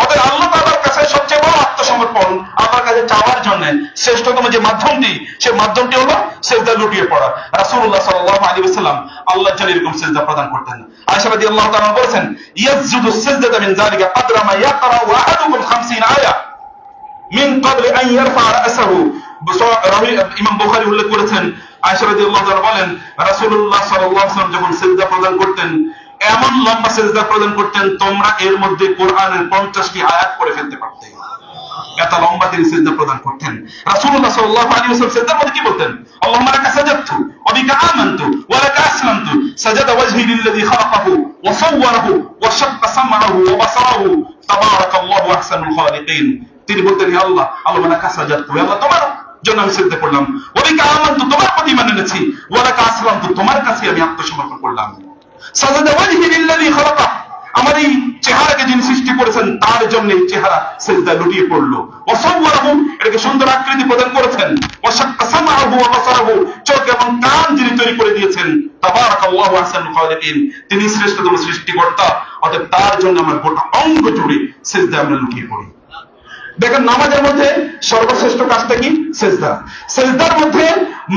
অতএব আল্লাহ তাআলার কাছে সবচেয়ে বড় আত্মসমর্পণ, আল্লাহর কাছে চাওয়ার জন্য শ্রেষ্ঠতম যে মাধ্যমটি, সেই মাধ্যমটি হলো সিজদায় লুটিয়ে পড়া। রাসূলুল্লাহ সাল্লাল্লাহু আলাইহি ওয়াসাল্লাম আল্লাহর জন্য এরকম সিজদা প্রদান করতেন। আয়েশা রাদিয়াল্লাহু তাআলা বলেছেন ইয়াসজুদু সিজদাতা মিন যালিকা কদরা মা ইয়াকরা আহাদুকুম 50 আয়া মিন ক্বাবলি আন ইয়ারফা রাসাহু। ইমাম বুখারী উল্লেখ করেছেন, আয়েশা রাদিয়াল্লাহু তাআলা বলেন রাসূলুল্লাহ সাল্লাল্লাহু আলাইহি ওয়াসাল্লাম যখন সিজদা প্রদান করতেন, এমন লম্বা সিজদা প্রদান করতেন তোমরা এর মধ্যে কোরআনের 50টি আয়াত পড়ে ফেলতে পারতে। এত লম্বা তিনি সিজদা প্রদান করতেন। রাসূলুল্লাহ সাল্লাল্লাহু আলাইহি ওয়াসাল্লাম সিজদার মধ্যে কি বলতেন? আল্লাহুম্মা লাকা সাজাদতু ওয়া বিকা আমানতু ওয়া লাকা আসলামতু সাজাদা ওয়াজহি লিল্লাযী খালাকাহু ওয়া সাওয়ারাহু ওয়া শাক্কা সামআহু ওয়া বাসারাহু তাবারাকাল্লাহু আহসানুল খালিকিন। তিনি বলতেন হে আল্লাহ, আল্লাহুম্মা লাকা সাজাদতু, হে আল্লাহ তোমার জন্য আমি সিজদা করলাম, ওয়া বিকা আমানতু তোমার প্রতি ঈমান এনেছি, ওয়া লাকা আসলামতু তোমার কাছে আমি আত্মসমর্পণ করলাম। সাজাদা ওয়াজহি লিল্লাযী খালাকাহু, আমার এই চেহারাকে যিনি সৃষ্টি করেছেন তার জন্য এই চেহারা সিজদায় লুটিয়ে পড়লো। ওয়া সাওয়ারাহু, এটাকে সুন্দর আকৃতি প্রদান করেছেন। ওয়া শাক্কা সামআহু ওয়া বাসারাহু, চোখ এবং কান যিনি তৈরি করে দিয়েছেন। তাবারাকাল্লাহু আহসানুল খালিকিন, তিনি শ্রেষ্ঠতম সৃষ্টিকর্তা। অতএব তার জন্য আমার গোটা অঙ্গ জুড়ে সিজদায় আমরা লুটিয়ে পড়ি। দেখেন নামাজের মধ্যে সর্বশ্রেষ্ঠ কাজটা কি? সিজদা। সিজদার মধ্যে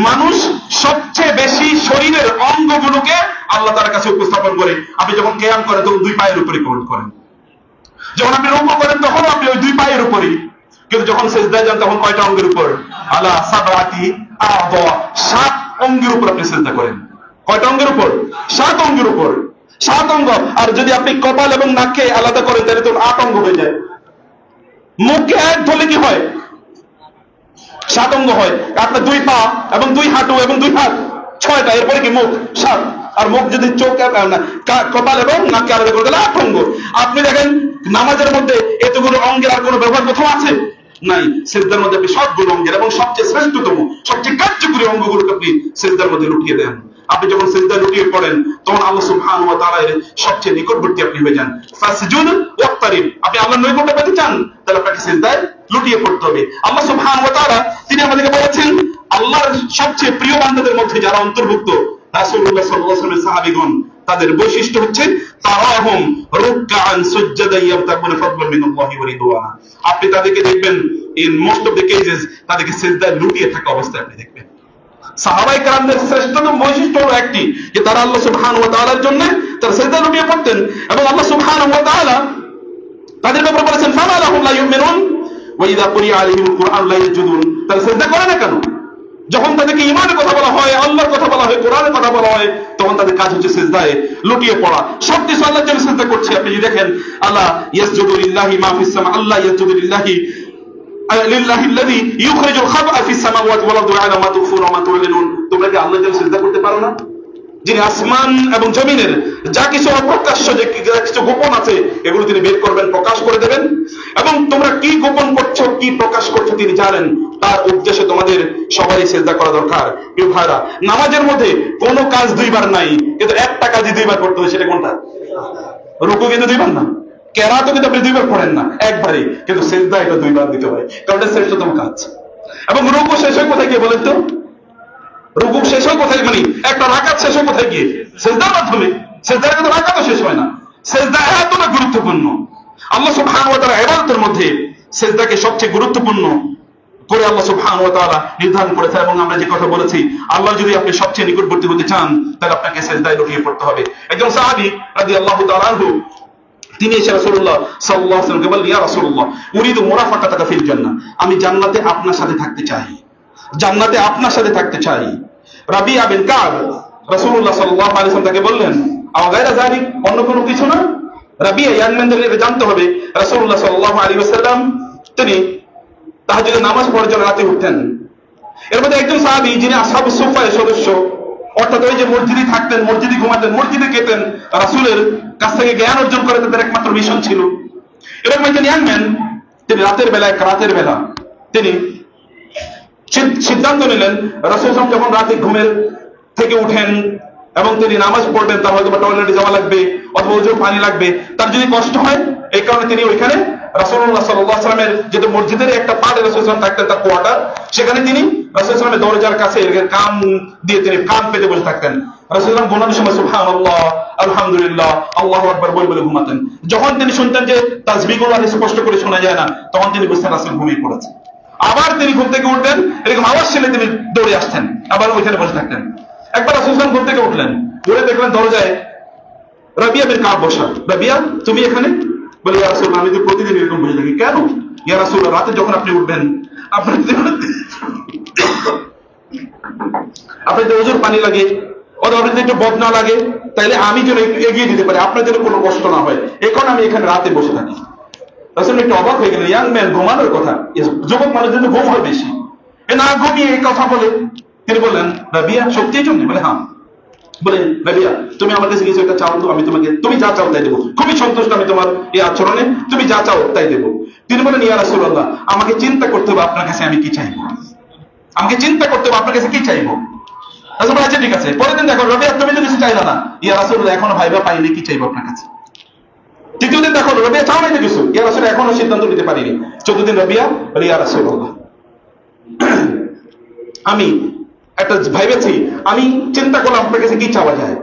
মানুষ সবচেয়ে বেশি শরীরের অঙ্গগুলোকে আল্লাহ তাআলার কাছে উপস্থাপন করে। আপনি যখন কিয়াম করেন তখন দুই পায়ের উপরে করেন, যখন আপনি রুকু করেন তখন আপনি ওই দুই পায়ের উপরেই, কিন্তু যখন সিজদায় যান তখন কয়টা অঙ্গের উপর? আলা সাবআতি আ'দা, 7 অঙ্গের উপর আপনি সিজদা করেন। কয়টা অঙ্গের উপর? 7 অঙ্গের উপর, 7 অঙ্গ। আর যদি আপনি কপাল এবং নাককে আলাদা করেন তাহলে তো 8 অঙ্গ হয়ে যায়। মুখকে এক ধরলে কি হয়? 7 অঙ্গ হয়। আপনার 2 পা এবং 2 হাঁটু এবং 2 হাত, 6টা। এরপরে কি মুখ 7। আর মুখ যদি চোখ কপাল এবং নাককে আলাদা করে দিলে 8 অঙ্গ। আপনি দেখেন নামাজের মধ্যে এতগুলো অঙ্গের আর কোনো ব্যবহার কোথাও আছে? নাই। সিজদার মধ্যে আপনি সবগুলো অঙ্গের এবং সবচেয়ে শ্রেষ্ঠতম, সবচেয়ে কার্যকরী অঙ্গগুলোকে আপনি সিজদার মধ্যে লুটিয়ে দেন। আপনি যখন সিজদা লুটিয়ে পড়েন তখন আল্লাহ সুবহানাহু ওয়া তাআলার সবচেয়ে নিকটবর্তী আপনি হয়ে যান। ফাসজুদ ওয়াক্তারিব। আপনি আল্লাহর নৈকট্য পেতে চান তাহলে আপনাকে সিজদায় লুটিয়ে পড়তে হবে। আল্লাহ সুবহানাহু ওয়া তাআলা তিনি আমাদেরকে বলেছেন আল্লাহর সবচেয়ে প্রিয় বান্দাদের মধ্যে যারা অন্তর্ভুক্ত রাসূলুল্লাহ সাল্লাল্লাহু আলাইহি ওয়াসাল্লামের সাহাবীগণ, তাদের বৈশিষ্ট্য হচ্ছে তারাহুম রুকআন সুজদান ইয়াবতাগুনা ফাদলান মিনাল্লাহি ওয়া রিদওয়ানা। আপনি তাদেরকে দেখবেন in most of the cases তাদেরকে সিজদায় লুটিয়ে থাকা অবস্থায় আপনি দেখবেন। সাহাবায়ে কেরামদের শ্রেষ্ঠতম বৈশিষ্ট্য হলো একটি, যে তারা আল্লাহ সুবহানাহু ওয়া তাআলার জন্য তারা সিজদায় লুটিয়ে পড়তেন। এবং আল্লাহ সুবহানাহু ওয়া তাআলা তাদের ব্যাপারে বলেছেন ফামা লাহুম লা ইউমিনুন ওয়া ইযা কুরিআ আলাইহিমুল কুরআন লা ইয়াসজুদুন। তারা সিজদা করে না কেন? যখন তাদেরকে ঈমানের কথা বলা হয়, আল্লাহর কথা বলা হয়, কোরআনের কথা বলা হয়, তখন তাদের কাজ হচ্ছে সিজদায় লুটিয়ে পড়া। সবকিছু আল্লাহর জন্য সিজদা করছে। আপনি যদি দেখেন আল্লাহ ইয়াসজুদু লিল্লাহি মা ফিস সামা, আল্লাহ ইয়াসজুদু লিল্লাহি লিল্লাহিল্লাযী ইউখরিজুল খাবআ ফিস সামাওয়াতি ওয়াল আরদি ওয়া ইয়ালামু মা তুখফুনা ওয়া মা তু'লিনুন। তোমরা কি আল্লাহর জন্য সিজদা করতে পারো না? যিনি আসমান এবং জমিনের যা কিছু অপ্রকাশ্য, যে কিছু গোপন আছে, এগুলো তিনি বের করবেন, প্রকাশ করে দেবেন। এবং তোমরা কি গোপন করছো, কি প্রকাশ করছো তিনি জানেন। তার উদ্দেশ্যে তোমাদের সবাই সিজদা করা দরকার। প্রিয় ভাইরা, নামাজের মধ্যে কোনো কাজ 2 বার নাই, কিন্তু একটা কাজই 2 বার করতে হয়। সেটা কোনটা? রুকু কিন্তু 2 বার না, কেরাতও কিন্তু আপনি 2 বার পড়েন না, একবারই। কিন্তু সিজদা এটা 2 বার দিতে হয়, কারণ এটা শ্রেষ্ঠতম কাজ। এবং রুকু শেষ হয় কোথায় গিয়ে বলেন তো? রুকু শেষ হয় কোথায়? মানে একটা রাকাত শেষ হয় কোথায় গিয়ে? সিজদার মাধ্যমে। সিজদার কিন্তু রাকাতও শেষ হয় না। সিজদা এতটা গুরুত্বপূর্ণ। আল্লাহ সুবহানাহু ওয়া তাআলা ইবাদতের মধ্যে সিজদাকে সবচেয়ে গুরুত্বপূর্ণ করে আল্লাহ সুবহানাহু ওয়া তাআলা নির্ধারণ করেছেন। এবং আমরা যে কথা বলেছি, আল্লাহ যদি আপনি সবচেয়ে নিকটবর্তী হতে চান তাহলে আপনাকে সিজদায় লুটিয়ে পড়তে হবে। একজন সাহাবী রাদিয়াল্লাহু তাআলা আনহু তিনি এসে রাসূলুল্লাহ সাল্লাল্লাহু আলাইহি ওয়াসাল্লামকে বললেন, ইয়া রাসূলুল্লাহ উরিদু মুরাফাকাতাকা ফিল জান্নাহ। আমি জান্নাতে আপনার সাথে থাকতে চাই, জান্নাতে আপনার সাথে থাকতে চাই। রাবিয়া বিন কাব রাসূলুল্লাহ সাল্লাল্লাহু আলাইহি ওয়াসাল্লাম তাকে বললেন, আও গায়রা যালিক, অন্য কোনো কিছু না? রাবিয়া ইয়ানমেনদের এটা জানতে হবে। রাসূলুল্লাহ সাল্লাল্লাহু আলাইহি ওয়াসাল্লাম তিনি তাহাজ্জুদের নামাজ পড়ার জন্য রাতে উঠতেন। এর মধ্যে একজন সাহাবী যিনি আসহাবুস সুফফার সদস্য, অর্থাৎ ওই যে মসজিদে থাকতেন, মসজিদে ঘুমাতেন, মসজিদে খেতেন, রাসূলের কাছ থেকে জ্ঞান অর্জন করে তাদের একমাত্র মিশন ছিল। এরকম একজন ইয়াংম্যান তিনি রাতের বেলা তিনি সিদ্ধান্ত নিলেন, রাসূল সাল্লাল্লাহু যখন রাতে ঘুমের থেকে উঠেন এবং তিনি নামাজ পড়বেন, তার হয়তো টয়লেটে যাওয়া লাগবে অথবা ওজোর পানি লাগবে, তার যদি কষ্ট হয়, এই কারণে তিনি ওইখানে রাসূলুল্লাহ সাল্লাল্লাহু আলাইহি ওয়াসাল্লামের যেহেতু মসজিদের একটা পাড়ে রাসূল সাল্লাল্লাহু থাকতেন, তার কোয়ার্টার, সেখানে তিনি রাসূল সাল্লাল্লাহু দরজার কাছে কান দিয়ে তিনি কান পেতে বসে থাকতেন। রাসূল সাল্লাল্লাহু ঘুমানোর সময় সুবহানাল্লাহ, আলহামদুলিল্লাহ, আল্লাহু আকবার বলে ঘুমাতেন। যখন তিনি শুনতেন যে তাসবিহগুলো আর স্পষ্ট করে শোনা যায় না, তখন তিনি বুঝতেন রাসূল ঘুমিয়ে পড়েছে। আবার তিনি ঘুম থেকে উঠতেন, এরকম আওয়াজ শুনে তিনি দৌড়ে আসতেন, আবার ওইখানে বসে থাকতেন। একবার রাসূল সাল্লাল্লাহু ঘুম থেকে উঠলেন, উঠে দেখলেন দরজায় রাবিয়া বিন কাব বসা। রাবিয়া, তুমি এখানে? বলে, ইয়া রাসূলুল্লাহ আমি তো প্রতিদিন এরকম বসে থাকি। কেন? ইয়া রাসূলুল্লাহ রাতে যখন আপনি উঠবেন, আপনার যদি ওজোর পানি লাগে অথবা আপনার যদি একটু বদনা লাগে, তাইলে আমি যেন একটু এগিয়ে দিতে পারি, আপনার যেন কোনো কষ্ট না হয়, এই কারণে আমি এখানে রাতে বসে থাকি। রাসূল একটু অবাক হয়ে গেলেন, ইয়াং ম্যান ঘুমানোর কথা, যুবক মানুষের জন্য ঘুম হয় বেশি, এ না ঘুমিয়ে এই কথা বলে। তিনি বললেন, রাবিয়া সত্যিই জন্য? বলে হ্যাঁ। বলেন, রাবিয়া তুমি আমার কাছে কিছু একটা চাও তো, আমি তোমাকে, তুমি যা চাও তাই দেবো। খুবই সন্তুষ্ট আমি তোমার এই আচরণে, তুমি যা চাও তাই দেবো। তিনি বলেন, ইয়া রাসূলুল্লাহ আমাকে চিন্তা করতে হবে আপনার কাছে আমি কি চাইবো, আমাকে চিন্তা করতে হবে আপনার কাছে কি চাইবো। রাসূল বলেন, আচ্ছা ঠিক আছে। পরের দিন দেখো, রাবিয়া তুমি তো কিছু চাইলা না। ইয়া রাসূলুল্লাহ এখনো ভাইবা পাইনি, কি চাইবো আপনার কাছে। তৃতীয় দিন দেখো, রাবিয়া চাও নাই তো কিছু। ইয়া রাসূলুল্লাহ এখনো সিদ্ধান্ত নিতে পারিনি। চতুর্থ দিন রাবিয়া বলে, ইয়া রাসূলুল্লাহ আমি একটা ভাইবেছি, আমি চিন্তা করলাম আপনার কাছে কি চাওয়া যায়।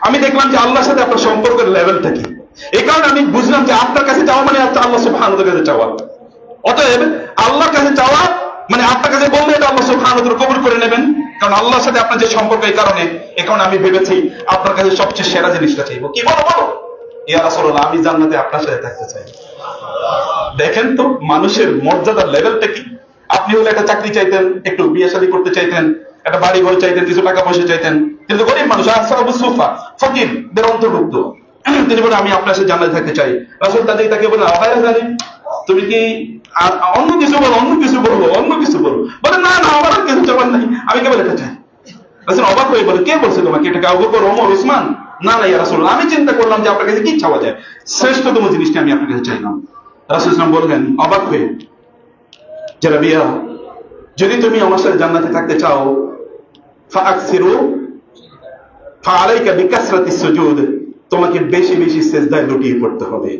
আমি দেখলাম যে আল্লাহর সাথে আপনার সম্পর্কের লেভেলটা কি, এই কারণে আমি বুঝলাম যে আপনার কাছে চাওয়া মানে আল্লাহ সুবহানাহু ওয়া তাআলার কাছে চাওয়া। অতএব আল্লাহর কাছে চাওয়া মানে আপনার কাছে বললে এটা আল্লাহ সুবহানাহু ওয়া তাআলা কবুল করে নেবেন, কারণ আল্লাহর সাথে আপনার যে সম্পর্ক, এই কারণে আমি ভেবেছি আপনার কাছে সবচেয়ে সেরা জিনিসটা চাইবো। কি বলো? ইয়া রাসূলুল্লাহ আমি জান্নাতে আপনার সাথে থাকতে চাই। দেখেন তো মানুষের মর্যাদার লেভেলটা কি। আপনি হলে একটা চাকরি চাইতেন, একটু বিয়ে শাদী করতে চাইতেন, একটা বাড়ি ঘর চাইতেন, কিছু টাকা পয়সা চাইতেন, কিন্তু গরিব মানুষ, আসহাবুস সুফা, ফকিরদের অন্তর্ভুক্ত। তিনি বলেন আমি আপনার সাথে জান্নাতে থাকতে চাই। রাসূল তাকে বলেন আগায়রা জালিম, তুমি কি আর অন্য কিছু বলো, অন্য কিছু বলবো, অন্য কিছু বলো। বলে না না, আমার আর কিছু চাবার নাই, আমি কেবল এটা চাই। রাসূল অবাক হয়ে বলে কে বলছে তোমাকে এটা? আবু বকর, ওমর, উসমান? না না ইয়া রাসূলুল্লাহ, আমি চিন্তা করলাম যে আপনার কাছে কি চাওয়া যায়, শ্রেষ্ঠতম জিনিসটা আমি আপনার কাছে চাইলাম। রাসূল সাল্লাল্লাহু আলাইহি ওয়াসাল্লাম বললেন অবাক হয়ে, যে রাবিয়া, যদি তুমি আমার সাথে জান্নাতে থাকতে চাও, ফাআকসিরু ফাআলাইকা বিকাসরাতিস সুজুদ, তোমাকে বেশি বেশি সিজদায় লুটিয়ে পড়তে হবে।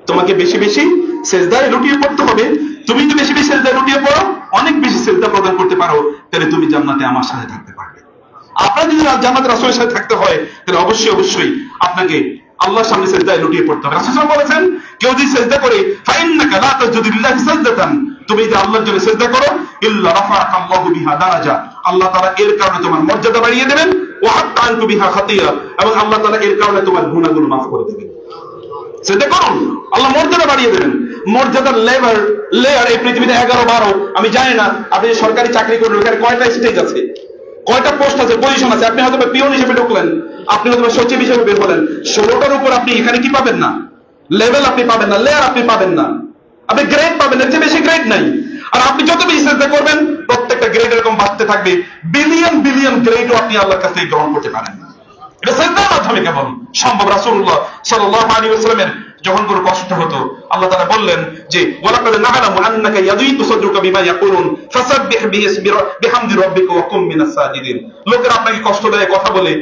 তোমাকে বেশি বেশি সিজদায় লুটিয়ে পড়তে হবে। তুমি যদি বেশি বেশি সিজদায় লুটিয়ে পড়ো, অনেক বেশি সিজদা প্রদান করতে পারো, তাহলে তুমি জান্নাতে আমার সাথে থাকতে পারবে। আপনার যদি জান্নাতে রাসূলের সাথে থাকতে হয়, তাহলে অবশ্যই অবশ্যই আপনাকে আল্লাহর সামনে সিজদায় লুটিয়ে পড়তে হবে। রাসূল সাল্লাল্লাহু আলাইহি ওয়াসাল্লাম বলেছেন, কেউ যদি সিজদা করে, ফাইন্নাকা লা তাসজুদু লিল্লাহি সাজদাতান, তুমি যদি আল্লাহর জন্য সিজদা করো, ইল্লা রাফাআকা আল্লাহু বিহা দারাজা, আল্লাহ তাআলা এর কারণে তোমার মর্যাদা বাড়িয়ে দেবেন, ওয়া হাত্তা আনকু বিহা খাতিয়া, এবং আল্লাহ তাআলা এর কারণে তোমার গুনাহগুলো মাফ করে দেবেন। সিজদা করুন, আল্লাহ মর্যাদা বাড়িয়ে দেবেন। মর্যাদার লেয়ার এই পৃথিবীতে 11-12, আমি জানি না আপনি সরকারি চাকরি করলেন, ওখানে কয়টা স্টেজ আছে, কয়টা পোস্ট আছে, পজিশন আছে। আপনি হয়তো পিয়ন হিসেবে ঢুকলেন, আপনি হয়তো সচিব হিসেবে বের হলেন, 16টার উপর আপনি এখানে কি পাবেন না, লেভেল আপনি পাবেন না, লেয়ার আপনি পাবেন না, আপনি গ্রেড পাবেন, এর চেয়ে বেশি গ্রেড নাই। আর আপনি যত বেশি সিজদা করবেন, প্রত্যেকটা গ্রেড এরকম বাড়তে থাকবে, বিলিয়ন বিলিয়ন গ্রেডও আপনি আল্লাহর কাছ থেকে গ্রহণ করতে পারেন। এটা সিজদার মাধ্যমে কেবল সম্ভব। রাসূলুল্লাহ সাল্লাল্লাহু আলাইহি ওয়াসাল্লামের যখন কোনো কষ্ট হতো, আল্লাহ তাআলা বললেন যে ওয়ালাকাদ না'লামু আন্নাকা ইয়াযীকু সাদরুকা বিমা ইয়াকুলুন ফাসাব্বিহ বিহামদি রাব্বিকা ওয়া কুম মিনাস সাজিদিন। লোকেরা আপনাকে কষ্ট দেয় কথা বলে,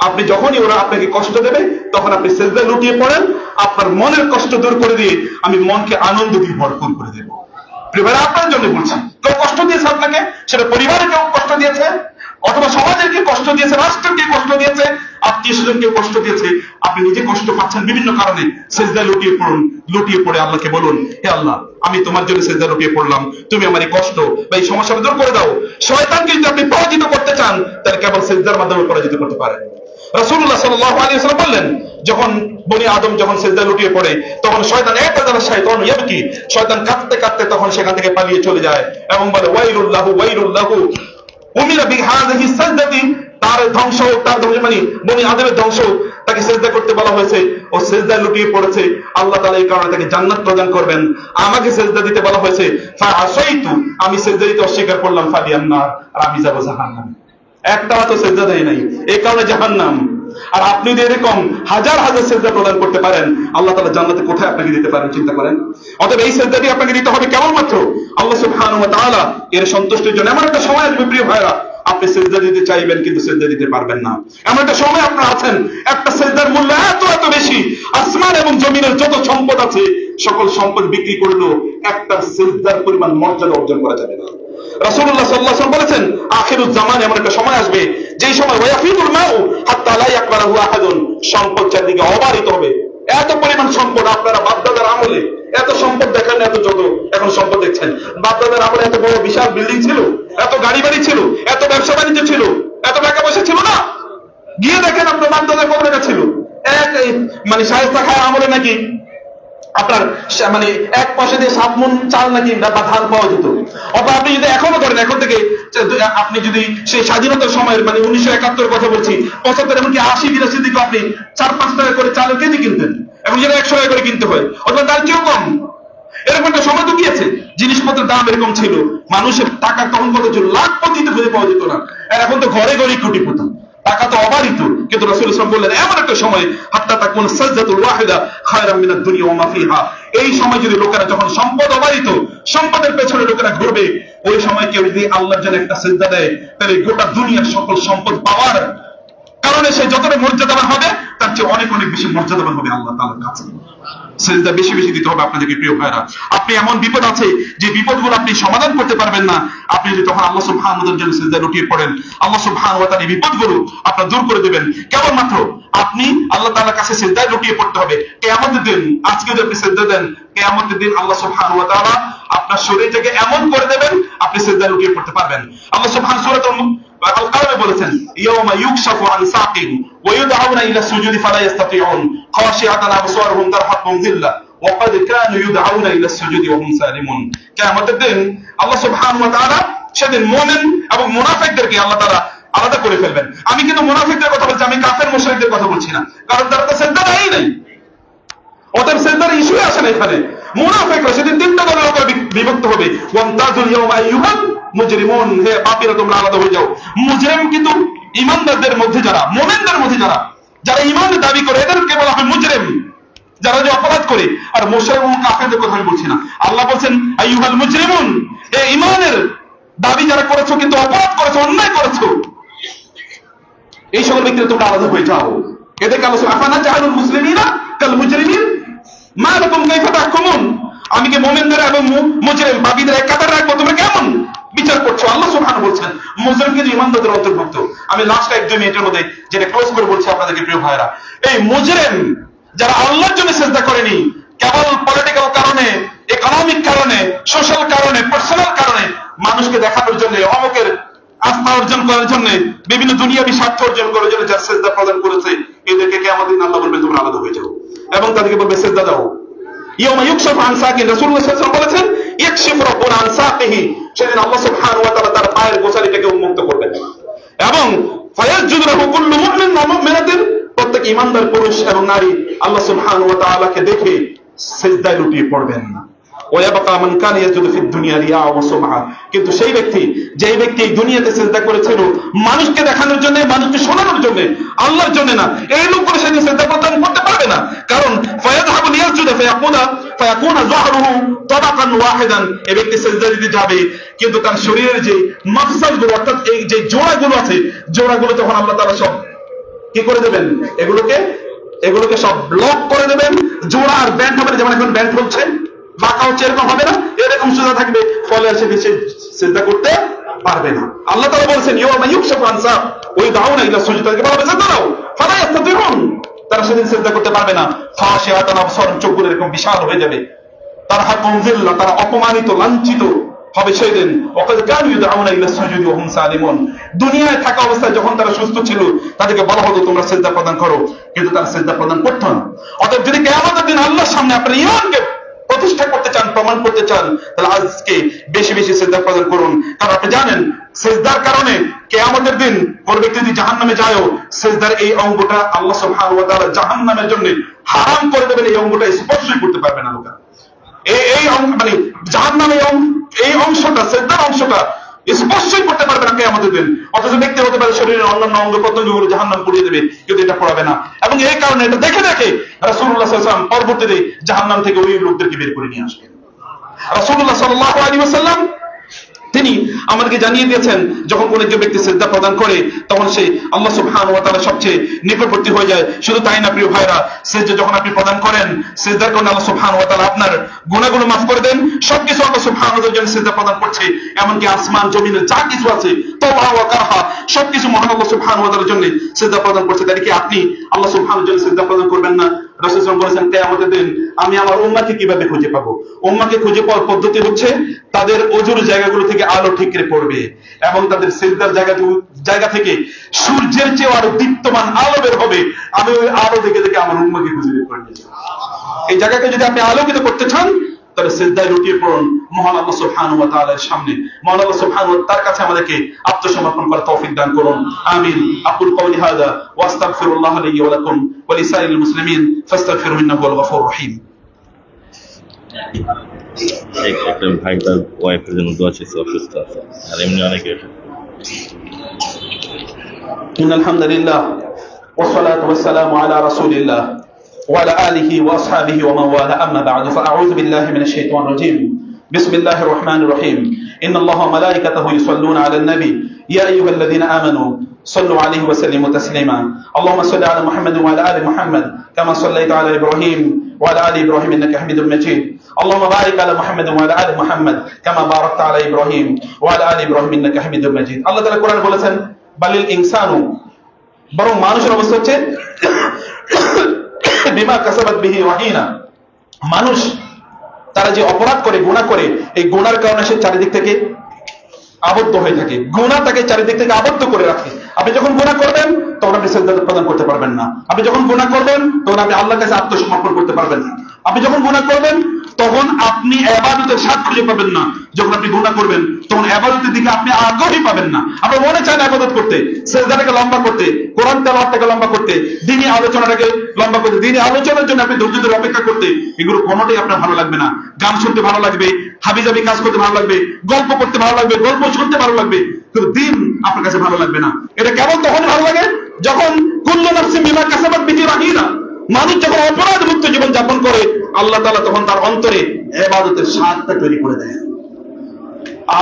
আপনি যখনই ওরা আপনাকে কষ্ট দেবে, তখন আপনি সিজদায় লুটিয়ে পড়েন, আপনার মনের কষ্ট দূর করে দিয়ে আমি মনকে আনন্দ দিয়ে ভরপুর করে দেব। প্রিয় আপনার জন্য বলছি, কেউ কষ্ট দিয়েছে আপনাকে, সেটা পরিবারে কেউ কষ্ট দিয়েছে, অথবা সমাজের কেউ কষ্ট দিয়েছে, রাষ্ট্রের কেউ কষ্ট দিয়েছে, আত্মীয় স্বজন কেউ কষ্ট দিয়েছে, আপনি নিজে কষ্ট পাচ্ছেন বিভিন্ন কারণে, সিজদায় লুটিয়ে পড়ুন। লুটিয়ে পড়ে আল্লাহকে বলুন, হে আল্লাহ, আমি তোমার জন্য সিজদায় লুটিয়ে পড়লাম, তুমি আমার এই কষ্ট বা এই সমস্যা দূর করে দাও। শয়তানকে যদি আপনি পরাজিত করতে চান, তাহলে কেবল সিজদার মাধ্যমে পরাজিত করতে পারেন। রাসূলুল্লাহ সাল্লাল্লাহু আলাইহি ওয়াসাল্লাম বললেন, যখন বনি আদম যখন সিজদায় লুটিয়ে পড়ে, তখন শয়তান ইয়াবকি, শয়তান কাঁদতে কাঁদতে তখন সেখান থেকে পালিয়ে চলে যায় এবং বলে ওয়াইলুল লাহু ওয়াইলুল লাহু উমিরা বিহাযিহি সাজদাতি, তার ধ্বংস, তার ধ্বংস মানে বনি আদমের ধ্বংস, তাকে সিজদা করতে বলা হয়েছে, ও সিজদায় লুটিয়ে পড়েছে, আল্লাহ তাআলা এই কারণে তাকে জান্নাত প্রদান করবেন। আমাকে সিজদা দিতে বলা হয়েছে, ফাআসাইতু, আমি সিজদা দিতে অস্বীকার করলাম, ফালিয়ান্নার, আর আমি যাব জাহান্নামে। একটা তো সিজদা দেয় নাই, এই কারণে জাহান্নাম। আর আপনি যদি এরকম হাজার হাজার সিজদা প্রদান করতে পারেন, আল্লাহ তাআলা জান্নাতে কোথায় আপনাকে দিতে পারেন চিন্তা করেন। অতএব এই সিজদাটি আপনাকে দিতে হবে কেবলমাত্র আল্লাহ সুবহানাহু ওয়া তাআলা এর সন্তুষ্টির জন্য। এমন একটা সময় আসবে প্রিয় ভাইরা, আপনি সিজদা দিতে চাইবেন কিন্তু সিজদা দিতে পারবেন না। এমন একটা সময় আপনার আছেন, একটা সিজদার মূল্য এত এত বেশি, আসমান এবং জমিনের যত সম্পদ আছে সকল সম্পদ বিক্রি করলেও একটা সিজদার পরিমাণ মর্যাদা অর্জন করা যাবে না। রাসূলুল্লাহ সাল্লাল্লাহু আলাইহি ওয়াসাল্লাম বলেছেন, আখিরুজ জামানে এমন একটা সময় আসবে, যেই সময় ওয়াফিদুল মাউ হাত্তা লা ইয়াকবালহু আহাদুন, সম্পদ চারদিকে অবারিত হবে। এত পরিমাণ সম্পদ, আপনারা বাপদাদার আমলে এত সম্পদ দেখেন, এত যত এখন সম্পদ দেখছেন, বাপদাদার আমলে এত বড় বিশাল বিল্ডিং ছিল, এত গাড়ি বাড়ি ছিল, এত ব্যবসা বাণিজ্য ছিল, এত টাকা পয়সা ছিল না। গিয়ে দেখেন আপনার বাপদাদার কত টাকা ছিল। মানে শায়েস্তা খায়ের আমলে নাকি আপনার মানে 1 পয়সা দিয়ে 7 মণ চাল নাকি বা ধান পাওয়া যেত। অথবা আপনি যদি এখনো ধরেন, এখন থেকে আপনি যদি সেই স্বাধীনতার সময়ের মানে 1971 কথা বলছি, 75 এমনকি 80-82 দিকে আপনি 4-5 টাকা করে চালের কেজি কিনতেন, এবং যেটা 100 টাকা করে কিনতে হয়, অথবা তার চেয়েও কম। এরকম একটা সময় তো গিয়েছে, জিনিসপত্রের দাম এরকম ছিল, মানুষের টাকা তখন কত ছিল, লাখপতিতে খুঁজে পাওয়া যেত না। আর এখন তো ঘরে ঘরে কোটিপতি, টাকা তো অবারিত। কিন্তু রাসূল সাল্লাল্লাহু আলাইহি ওয়াসাল্লাম বললেন, এমন একটা সময় হাত্তা তাকুন সাজদাতুল ওয়াহিদা খায়রাম মিনাদ দুনিয়া ওয়া মা ফিহা, এই সময় যদি লোকেরা, যখন সম্পদ অবারিত, সম্পদের পেছনে লোকেরা ঘুরবে, ওই সময় কেউ যদি আল্লাহর জন্য একটা সিজদা দেয়, তাহলে গোটা দুনিয়ার সকল সম্পদ পাওয়ার কারণে সে যতটা মর্যাদাবান হবে, তার চেয়ে অনেক অনেক বেশি মর্যাদাবান হবে আল্লাহ তাআলার কাছে। সিজদা বেশি বেশি দিতে হবে আপনাদেরকে প্রিয় ভাইরা। আপনি এমন বিপদ আছে যে বিপদগুলো আপনি সমাধান করতে পারবেন না, আপনি যদি তখন আল্লাহ সুবহানাহু ওয়া তাআলার জন্য সিজদায় লুটিয়ে পড়েন, আল্লাহ সুবহানাহু ওয়া তাআলা এই বিপদগুলো আপনার দূর করে দেবেন। কেবলমাত্র আপনি আল্লাহ তাআলার কাছে সিজদায় লুটিয়ে পড়তে হবে। কিয়ামতের দিন, আজকে যদি আপনি সিজদা দেন, কিয়ামতের দিন আল্লাহ সুবহানাহু ওয়া তাআলা আপনার শরীরটাকে এমন করে দেবেন, আপনি সিজদায় লুটিয়ে পড়তে পারবেন। আল্লাহ সুবহানাহু সূরাতুল আল-কালামে বলেছেন, ইয়াউমা ইউকশাফু আন সাকিন ওয়া ইউদআউনা ইলা সুজুদি ফালা ইস্তাতিউন খাশিআতান আবসারুহুম তারহাকুহুম যিল্লাহ ওয়া ক্বাদ কানু ইউদআউনা ইলা সুজুদি ওয়া হুম সালিমুন। কিয়ামতের দিন আল্লাহ সুবহানাহু ওয়া তাআলা সেদিন মুমিন এবং মুনাফিকদেরকে আল্লাহ তাআলা আলাদা করে ফেলবেন। আমি কিন্তু মুনাফিকদের কথা বলছি, আমি কাফের মুশরিকদের কথা বলছি না, কারণ তারা তো সিজদা দেয়ই নাই। অতএব সিজদার ইস্যুই আসে না এখানে। মুনাফিকরা সেদিন তিনটা দলের উপর বিভক্ত হবে, ওয়ামতাজুল ইয়াওমা আইয়ুহাল মুজরিমুন, হে পাপীরা তোমরা আলাদা হয়ে যাও। মুজরিম কিন্তু ঈমানদারদের মধ্যে যারা, মুমিনদের মধ্যে যারা ঈমান দাবি করে এদেরকে বলা হয় মুজরিম, যারা যে অপরাধ করে। আর মুশরিক এবং কাফেরদের কথা আমি বলছি না। আল্লাহ বলছেন আইয়ুহাল মুজরিমুন, এই ঈমানের দাবি যারা করেছো কিন্তু অপরাধ করেছো, অন্যায় করেছো, এই সকল ব্যক্তিরা তোমরা আলাদা হয়ে যাও। এদেরকে আল্লাহ আফানা জাআলুল মুসলিমিনা কাল মুজরিমিন মা লাকুম কাইফা তাহকুমুন, আমি কি মুমিনদের এবং মুজরিম পাপীদের এক কাতারে রাখবো? তোমরা কেমন বিচার করছো? আল্লাহ সুবহানাহু বলছেন মুজরিম কিন্তু ঈমানদারদের অন্তর্ভুক্ত। আমি লাস্ট 1-2 মিনিটের মধ্যে যেটা ক্লোজ করে বলছি আপনাদেরকে প্রিয় ভাইরা, এই মুজরিম যারা আল্লাহর জন্য সিজদা করেনি, কেবল পলিটিক্যাল কারণে, ইকোনমিক কারণে, সোশ্যাল কারণে, পার্সোনাল কারণে, মানুষকে দেখানোর জন্য, অমুকের আস্থা অর্জন করার জন্য, বিভিন্ন দুনিয়াবি স্বার্থ অর্জন করার জন্য যারা সিজদা প্রদান করেছে, এদেরকে কিয়ামত দিন আল্লাহ বলবেন তোমরা আলাদা হয়ে যাও, এবং তাদেরকে বলবে সিজদা দাও। ইয়াউমা ইউকশাফু আন সাকিন, রাসূলুল্লাহ সাল্লাল্লাহু আলাইহি ওয়াসাল্লাম বলেছেন ইয়াকশিফু রাব্বুনা আন সাকিহি, সেদিন আল্লাহ সুবহানাহু ওয়া তাআলা তার পায়ের গোছারিটাকে উন্মুক্ত করবেন, এবং ফায়াসজুদু লাহু কুল্লু মুমিন ওয়া মুমিনাতিন, প্রত্যেক ঈমানদার পুরুষ এবং নারী আল্লাহ সুবহানাহু ওয়া তাআলাকে দেখে সিজদায় লুটিয়ে পড়বেন। ওয়ায়াবকা মান কানা ইয়াসজুদু ফিদ দুনিয়া রিয়া ওয়া সুমআ, কিন্তু সেই ব্যক্তি, যেই ব্যক্তি এই দুনিয়াতে সিজদা করেছিল মানুষকে দেখানোর জন্য, মানুষকে শোনানোর জন্য, আল্লাহর জন্য না, এই লোকগুলো সেদিন সিজদা প্রদান করতে পারবে না। কারণ ফায়াযহাবু লিয়াসজুদা ফায়াকুনা যাহরুহু তাবাকান ওয়াহিদান, এই ব্যক্তি সিজদা দিতে যাবে কিন্তু তার শরীরের যে মাফসালগুলো, অর্থাৎ এই যে জোড়াগুলো আছে, জোড়াগুলো তখন আল্লাহ তাআলা সব কি করে দেবেন, এগুলোকে সব ব্লক করে দেবেন। জোড়া আর ব্যান্ড হবে, যেমন এখন ব্যান্ড হচ্ছে, বাঁকা হচ্ছে, এরকম হবে না, এরকম সোজা থাকবে, ফলে সে সিজদা করতে পারবে না। আল্লাহ তাআলা বলেছেন ইয়াউমা ইউকশাফু আন সাক ওয়া ইয়াদউনা ইলা সুজুদ, তাদেরকে বলা হবে সিজদা দাও, ফালা ইস্তাতিউন, তারা সেদিন সিজদা করতে পারবে না। খাশিয়াতান আবসারুহুম, চোখগুলো এরকম বিশাল হয়ে যাবে। তারহাকুম যিল্লাহ, তারা অপমানিত, লাঞ্ছিত হবে সেদিন। ওয়াকাদ কানু ইয়াদউনা ইলা সুজুদি ওয়া হুম সালিমুন, দুনিয়ায় থাকা অবস্থায় যখন তারা সুস্থ ছিল তাদেরকে বলা হতো তোমরা সিজদা প্রদান করো, কিন্তু তারা সিজদা প্রদান করত না। অতএব যদি কিয়ামতের দিন আল্লাহর সামনে আপনার ঈমানকে প্রতিষ্ঠা করতে চান, প্রমাণ করতে চান, তাহলে আজকে বেশি বেশি সিজদা প্রদান করুন। কারণ আপনি জানেন সিজদার কারণে কিয়ামতের দিন কোন ব্যক্তি যদি জাহান্নামে যায়ও, সিজদার এই অঙ্গটা আল্লাহ সুবহানাহু ওয়া তাআলা জাহান্নামের জন্য হারাম করে দেবেন। এই অঙ্গটা স্পর্শই করতে পারবে না লোকেরা। এই মানে জাহান্নামে এই অংশটা, সিজদার অংশটা স্পর্শই করতে পারবে না কিয়ামতের দিন। অথচ দেখতে হতে পারে শরীরের অন্যান্য অঙ্গ প্রত্যঙ্গগুলো জাহান্নাম পুড়িয়ে দেবে, কিন্তু এটা পড়াবে না। এবং এই কারণে এটা দেখে দেখে রাসূলুল্লাহ সাল্লাল্লাহু আলাইহি ওয়াসাল্লাম পরবর্তীতে জাহান্নাম থেকে ওই লোকদেরকে বের করে নিয়ে আসবেন। রাসূলুল্লাহ সাল্লাল্লাহু আলাইহি ওয়াসাল্লাম তিনি আমাদেরকে জানিয়ে দিয়েছেন যখন কোন একজন ব্যক্তি সিজদা প্রদান করে তখন সে আল্লাহ সুবহানাহু ওয়া তাআলা সবচেয়ে নিকটবর্তী হয়ে যায়। শুধু তাই না প্রিয় ভাইরা, সিজদা যখন আপনি প্রদান করেন, সিজদার কারণে আল্লাহ সুবহানাহু ওয়া তাআলা আপনার গুনাহগুলো মাফ করে দেন। সবকিছু আল্লাহ সুবহানাহু ওয়া তাআলার জন্য সিজদা প্রদান করছে, এমনকি আসমান জমিনের যা কিছু আছে তওবা ওয়া কারহা সবকিছু মহান আল্লাহ সুবহানাহু ওয়া তাআলার জন্য সিজদা প্রদান করছে। তাই কি আপনি আল্লাহ সুবহানাহু ওয়া তাআলার জন্য সিজদা প্রদান করবেন না? রাসূল সাল্লাল্লাহু আলাইহি ওয়াসাল্লাম বলেছেন কিয়ামতের দিন আমি আমার উম্মতকে কিভাবে খুঁজে পাবো? উম্মতকে খুঁজে পাওয়ার পদ্ধতি হচ্ছে তাদের ওজুর জায়গাগুলো থেকে আলো ঠিকরে পড়বে এবং তাদের সিজদার জায়গা থেকে সূর্যের চেয়ে আরো দীপ্তমান আলো বের হবে। আমি ওই আলো দেখে দেখে আমার উম্মতকে খুঁজে বের করে নিয়েছি। এই জায়গাকে যদি আপনি আলোকিত করতে চান তাহলে সিজদায় লুটিয়ে পড়ুন মহান আল্লাহ সুবহানাহু ওয়া তাআলার সামনে। মহান আল্লাহ সুবহানাহু ওয়া তার কাছে আমাদেরকে আত্মসমর্পণ করার তৌফিক দান করুন। আমিন। আকুল কওলি হাযা ওয়া আস্তাগফিরুল্লাহ লি ওয়া লাকুম ওয়া লিসাইরিল মুসলিমিন ফাস্তাগফিরুহু ইন্নাহু হুয়াল গফুরুর রহিম। একটা ভাই তার ওয়াইফের জন্য দোয়া চাইছে, অসুস্থ আছে, আর এমনি অনেকে। ইন্নাল হামদুলিল্লাহ ওয়া সলাতু ওয়াস সালামু আলা রাসূলিল্লাহ وعلى آله وأصحابه ومن والاه أما بعد فأعوذ بالله من الشيطان الرجيم بسم الله الرحمن الرحيم إن الله وملائكته يصلون على النبي يا أيها الذين آمنوا صلوا عليه وسلموا تسليما اللهم صل على محمد وعلى آل محمد كما صليت على إبراهيم وعلى آل إبراهيم إنك حميد مجيد اللهم بارك على محمد وعلى آل محمد كما باركت على إبراهيم وعلى آل إبراهيم إنك حميد مجيد الله تعالى القرآن বলেছেন বালিল ইনসানু, বরং মানুষের অবস্থা হচ্ছে বিমা কাসাবাত বিহি ওয়াহিনা, মানুষ তারা যে অপরাধ করে, গুনাহ করে, এই গুনার কারণে সে চারিদিক থেকে আবদ্ধ হয়ে থাকে। গুনাহ তাকে চারিদিক থেকে আবদ্ধ করে রাখে। আপনি যখন গুনাহ করবেন তখন আপনি সিজদা প্রদান করতে পারবেন না। আপনি যখন গুনাহ করবেন তখন আপনি আল্লাহর কাছে আত্মসমর্পণ করতে পারবেন না। আপনি যখন গুনাহ করবেন তখন আপনি ইবাদতের স্বাদ খুঁজে পাবেন না। যখন আপনি গুনাহ করবেন তখন ইবাদতের দিকে আপনি আগ্রহী পাবেন না। আপনার মনে চায় না ইবাদত করতে, সিজদাটাকে লম্বা করতে, কোরআন তেলাওয়াতটাকে লম্বা করতে, দ্বীনি আলোচনাটাকে লম্বা করতে, দ্বীনি আলোচনার জন্য আপনি ধৈর্য ধরে অপেক্ষা করতে, এগুলো কোনোটাই আপনার ভালো লাগবে না। গান শুনতে ভালো লাগবে, হাবিজাবি কাজ করতে ভালো লাগবে, গল্প করতে ভালো লাগবে, গল্প শুনতে ভালো লাগবে, কিন্তু দিন আপনার কাছে ভালো লাগবে না। এটা কেবল তখন ভালো লাগে যখন কুল্লু নাফসিন বিমা কাসাবাত বিহি রাহিনা, মানুষ যখন অপরাধ মুক্ত জীবন যাপন করে আল্লাহ তাআলা তখন তার অন্তরে ইবাদতের স্বাদটা তৈরি করে দেয়।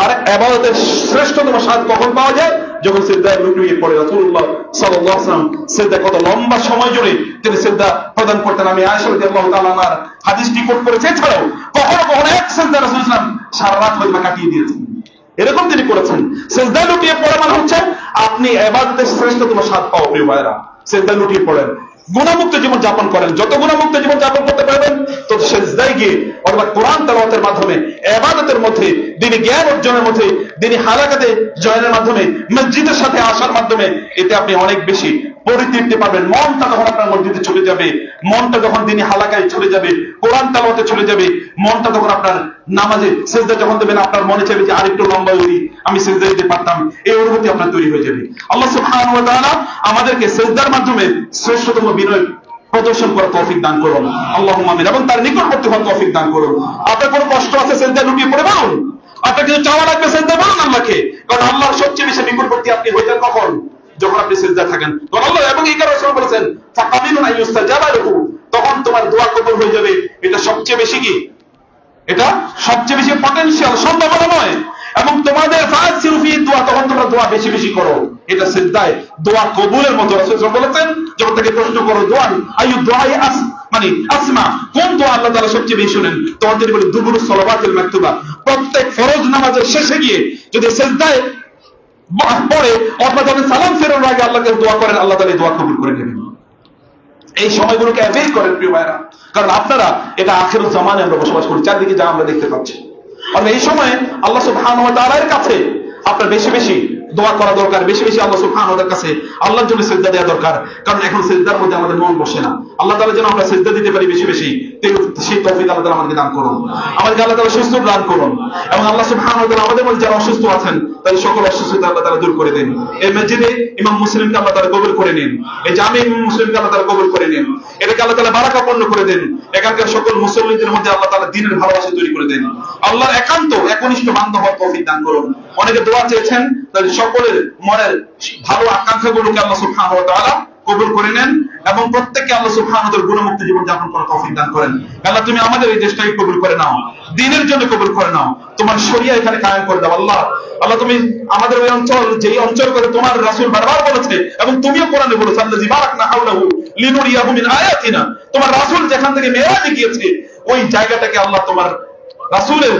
আর ইবাদতের শ্রেষ্ঠতম স্বাদ কখন পাওয়া যায়? যখন সিজদায় লুটিয়ে পড়ে। রাসূলুল্লাহ সাল্লাল্লাহু আলাইহি ওয়াসাল্লাম সিজদা কত লম্বা সময় জুড়ে তিনি সিজদা প্রদান করতেন। আমি আয়েশা রাদিয়াল্লাহু তাআলা আনহার হাদিসটি কোট করেছি। এছাড়াও কখনো কখনো এক সিজদা রাসূল সাল্লাল্লাহু আলাইহি ওয়াসাল্লাম সারা রাত হয়তো কাটিয়ে দিয়েছেন, এরকম তিনি করেছেন। সিজদায় লুটিয়ে পড়া মানে হচ্ছে আপনি ইবাদতের শ্রেষ্ঠতম স্বাদ পাও। প্রিয় ভাইরা, সিজদায় লুটিয়ে পড়েন, গুনাহমুক্ত জীবন যাপন করেন। যত গুনাহমুক্ত জীবন যাপন করতে পারবেন তত সিজদায় গিয়ে অথবা কোরআন তেলাওয়াতের মাধ্যমে, ইবাদতের মধ্যে, দ্বীনি জ্ঞান অর্জনের মধ্যে, দ্বীনি হালাকাতে জয়েনের মাধ্যমে, মসজিদের সাথে আসার মাধ্যমে এতে আপনি অনেক বেশি পরিতৃপ্তি পাবেন। মনটা যখন আপনার মসজিদে চলে যাবে, মনটা যখন দ্বীনি হালাকায় চলে যাবে, কোরআন তেলাওয়াতে চলে যাবে, মনটা যখন আপনার নামাজে সিজদা যখন দেবেন আপনার মনে চাইবে যে আরেকটু লম্বা হই, আমি সিজদা দিতে পারতাম, এই অনুভূতি আপনার তৈরি হয়ে যাবে। আল্লাহ সুবহানাহু ওয়া তাআলা আমাদেরকে সিজদার মাধ্যমে শ্রেষ্ঠতম বিনয় প্রদর্শন করার তৌফিক দান করুন, আল্লাহুম্মা আমিন। এবং তার নিকটবর্তী হওয়ার তৌফিক দান করুন। আপনার কোনো কষ্ট আছে সিজদায় লুটিয়ে পড়ে বলুন, আপনার কিছু চাওয়া লাগবে সিজদায় বলুন আল্লাহকে, কারণ আল্লাহর সবচেয়ে বেশি নিকটবর্তী আপনি হয়ে যান কখন? যখন আপনি সিজদায় থাকেন। কারণ আল্লাহ এবং এই কারণে রাসূল বলেছেন ফাকামিনুন আইয়ুস্তাজাবা লাহু, তখন তোমার দোয়া কবুল হয়ে যাবে। এটা সবচেয়ে বেশি কি? এটা সবচেয়ে বেশি পটেনশিয়াল, সম্ভাবনা নয়। এবং তোমাদের ফাসিরু ফি দোয়া, তখন তোমরা দোয়া বেশি বেশি করো। এটা সিজদায় দোয়া কবুলের মতো। রাসূল বলেছেন যখন তাকে প্রশ্ন করো দোয়া আইয়ু দুআই মানে আসমা, কোন দোয়া আল্লাহ তাআলা সবচেয়ে বেশি শুনেন? তখন তিনি বলেন দুবুরুস সালাওয়াতিল মাকতুবা, প্রত্যেক ফরজ নামাজের শেষে গিয়ে যদি সিজদায় পড়ে অথবা যখন সালাম ফেরানোর আগে আল্লাহকে দোয়া করেন, আল্লাহ তাআলা এই দোয়া কবুল করে নেবেন। এই সময়গুলোকে অ্যাভেইল করেন প্রিয় ভাইরা, কারণ আপনারা এটা আখিরুল জামানে আমরা বসবাস করি, চারদিকে যা আমরা দেখতে পাচ্ছি। আর এই সময়ে আল্লাহ সুবহানাহু ওয়া তাআলার কাছে আপনার বেশি বেশি দোয়া করা দরকার, বেশি বেশি আল্লাহ সুবহানাহু ওয়া তাআলার কাছে আল্লাহর জন্য সিজদা দেওয়া দরকার। কারণ এখন সিজদার মধ্যে আমাদের মন বসে না। আল্লাহ তাআলা যেন আমরা সিজদা দিতে পারি বেশি বেশি, সেই তৌফিক আল্লাহ তাআলা আমাদেরকে দান করুন। আমাদেরকে আল্লাহ তাআলা সুস্থ দান করুন। এবং আল্লাহ সুবহানাহু ওয়া তাআলা আমাদের মধ্যে যারা অসুস্থ আছেন তাদের সকল অসুস্থতা আল্লাহ তাআলা দূর করে দেন। এই মসজিদে ইমাম মুসলিমকে আল্লাহ তাআলা কবুল করে নিন, এই জামে ইমাম মুসলিমকে আল্লাহ তাআলা কবুল করে নিন, এটাকে আল্লাহ তাআলা বারাকাপূর্ণ করে দেন। এখানকার সকল মুসল্লিদের মধ্যে আল্লাহ তাআলা দ্বীনের ভালোবাসা তৈরি করে দেন। আল্লাহর একান্ত একনিষ্ঠ বান্দা হওয়ার তৌফিক দান করুন। অনেকে দোয়া চেয়েছেন, তাদের সকলের মনের ভালো আকাঙ্ক্ষাগুলোকে আল্লাহ সুবহানাহু ওয়া তাআলা কবুল করে নেন এবং প্রত্যেককে আল্লাহ সুবহানাহু ওয়া তাআলা গুণমুক্ত জীবন যাপন করার তৌফিক দান করেন। আল্লাহ তুমি আমাদের এই দেশটাকে কবুল করে নাও, দ্বীনের জন্য কবুল করে নাও, তোমার শরিয়া এখানে কায়েম করে দাও। আল্লাহ আল্লাহ তুমি আমাদের ওই অঞ্চল, যেই অঞ্চল করে তোমার রাসূল বারবার বলেছে এবং তুমিও কোরআনে বলেছো আল্লাযী বারাকনা হাওলাহু লিনুরিয়াহু মিন আয়াতিনা, তোমার রাসূল যেখান থেকে মেরাজে গিয়েছে ওই জায়গাটাকে আল্লাহ তোমার রাসূলের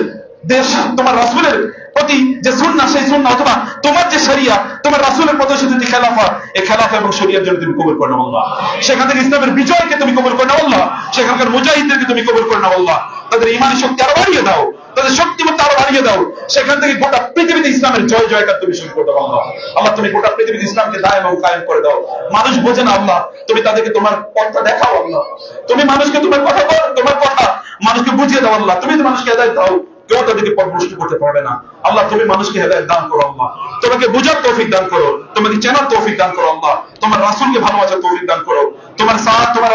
দেশ, তোমার রাসূলের প্রতি যে সুন্নাহ, সেই সুন্নাহ অথবা তোমার যে শরিয়া, তোমার রাসূলের প্রদর্শিত যে খেলাফা, এই খেলাফা এবং শরিয়ার জন্য তুমি কবুল করে নাও আল্লাহ। সেখান থেকে ইসলামের বিজয়কে তুমি কবুল করে নাও আল্লাহ। সেখানকার মুজাহিদদেরকে তুমি কবুল করে নাও আল্লাহ। তাদের ঈমানের শক্তি আরো বাড়িয়ে দাও, তাদের শক্তিমত্তা আরো বাড়িয়ে দাও। সেখান থেকে গোটা পৃথিবীতে ইসলামের জয় জয়কার তুমি শুরু করে দাও আল্লাহ। আল্লাহ তুমি গোটা পৃথিবীতে ইসলামকে দায়েম এবং কায়েম করে দাও। মানুষ বোঝে না আল্লাহ, তুমি তাদেরকে তোমার পথটা দেখাও আল্লাহ। তুমি মানুষকে তোমার কথা বল, তোমার কথা মানুষকে বুঝিয়ে দাও আল্লাহ। তুমি তো মানুষকে হেদায়েত দাও, কেউ তাদেরকে পথভ্রষ্ট করতে পারবে না আল্লাহ। তুমি মানুষকে হেদায়েত দান করো আল্লাহ, তোমাকে বুঝার তৌফিক দান করো, তোমাকে চেনার তৌফিক দান করো আল্লাহ, তোমার রাসূলকে ভালোবাসার তৌফিক দান করো, তোমার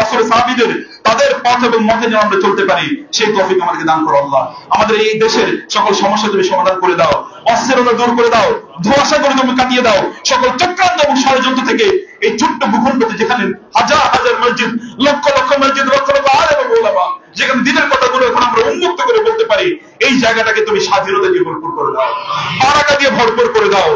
রাসূলের সাহাবীদের তাদের পথ এবং মতে যেন আমরা চলতে পারি সেই তৌফিক আমাদেরকে দান করো আল্লাহ। আমাদের এই দেশের সকল সমস্যা তুমি সমাধান করে দাও, অস্থিরতা দূর করে দাও, ধোঁয়াশা করে তুমি কাটিয়ে দাও, সকল চক্রান্ত এবং ষড়যন্ত্র থেকে এই ছোট্ট ভূখণ্ডতে যেখানে হাজার হাজার মসজিদ, লক্ষ লক্ষ মসজিদ, লক্ষ লক্ষ আলেম এবং উলামা, যেখানে দ্বীনের কথাগুলো এখন আমরা উন্মুক্ত করে বলতে পারি, এই জায়গাটাকে তুমি স্বাধীনতা দিয়ে ভরপুর করে দাও, বারাকা দিয়ে ভরপুর করে দাও।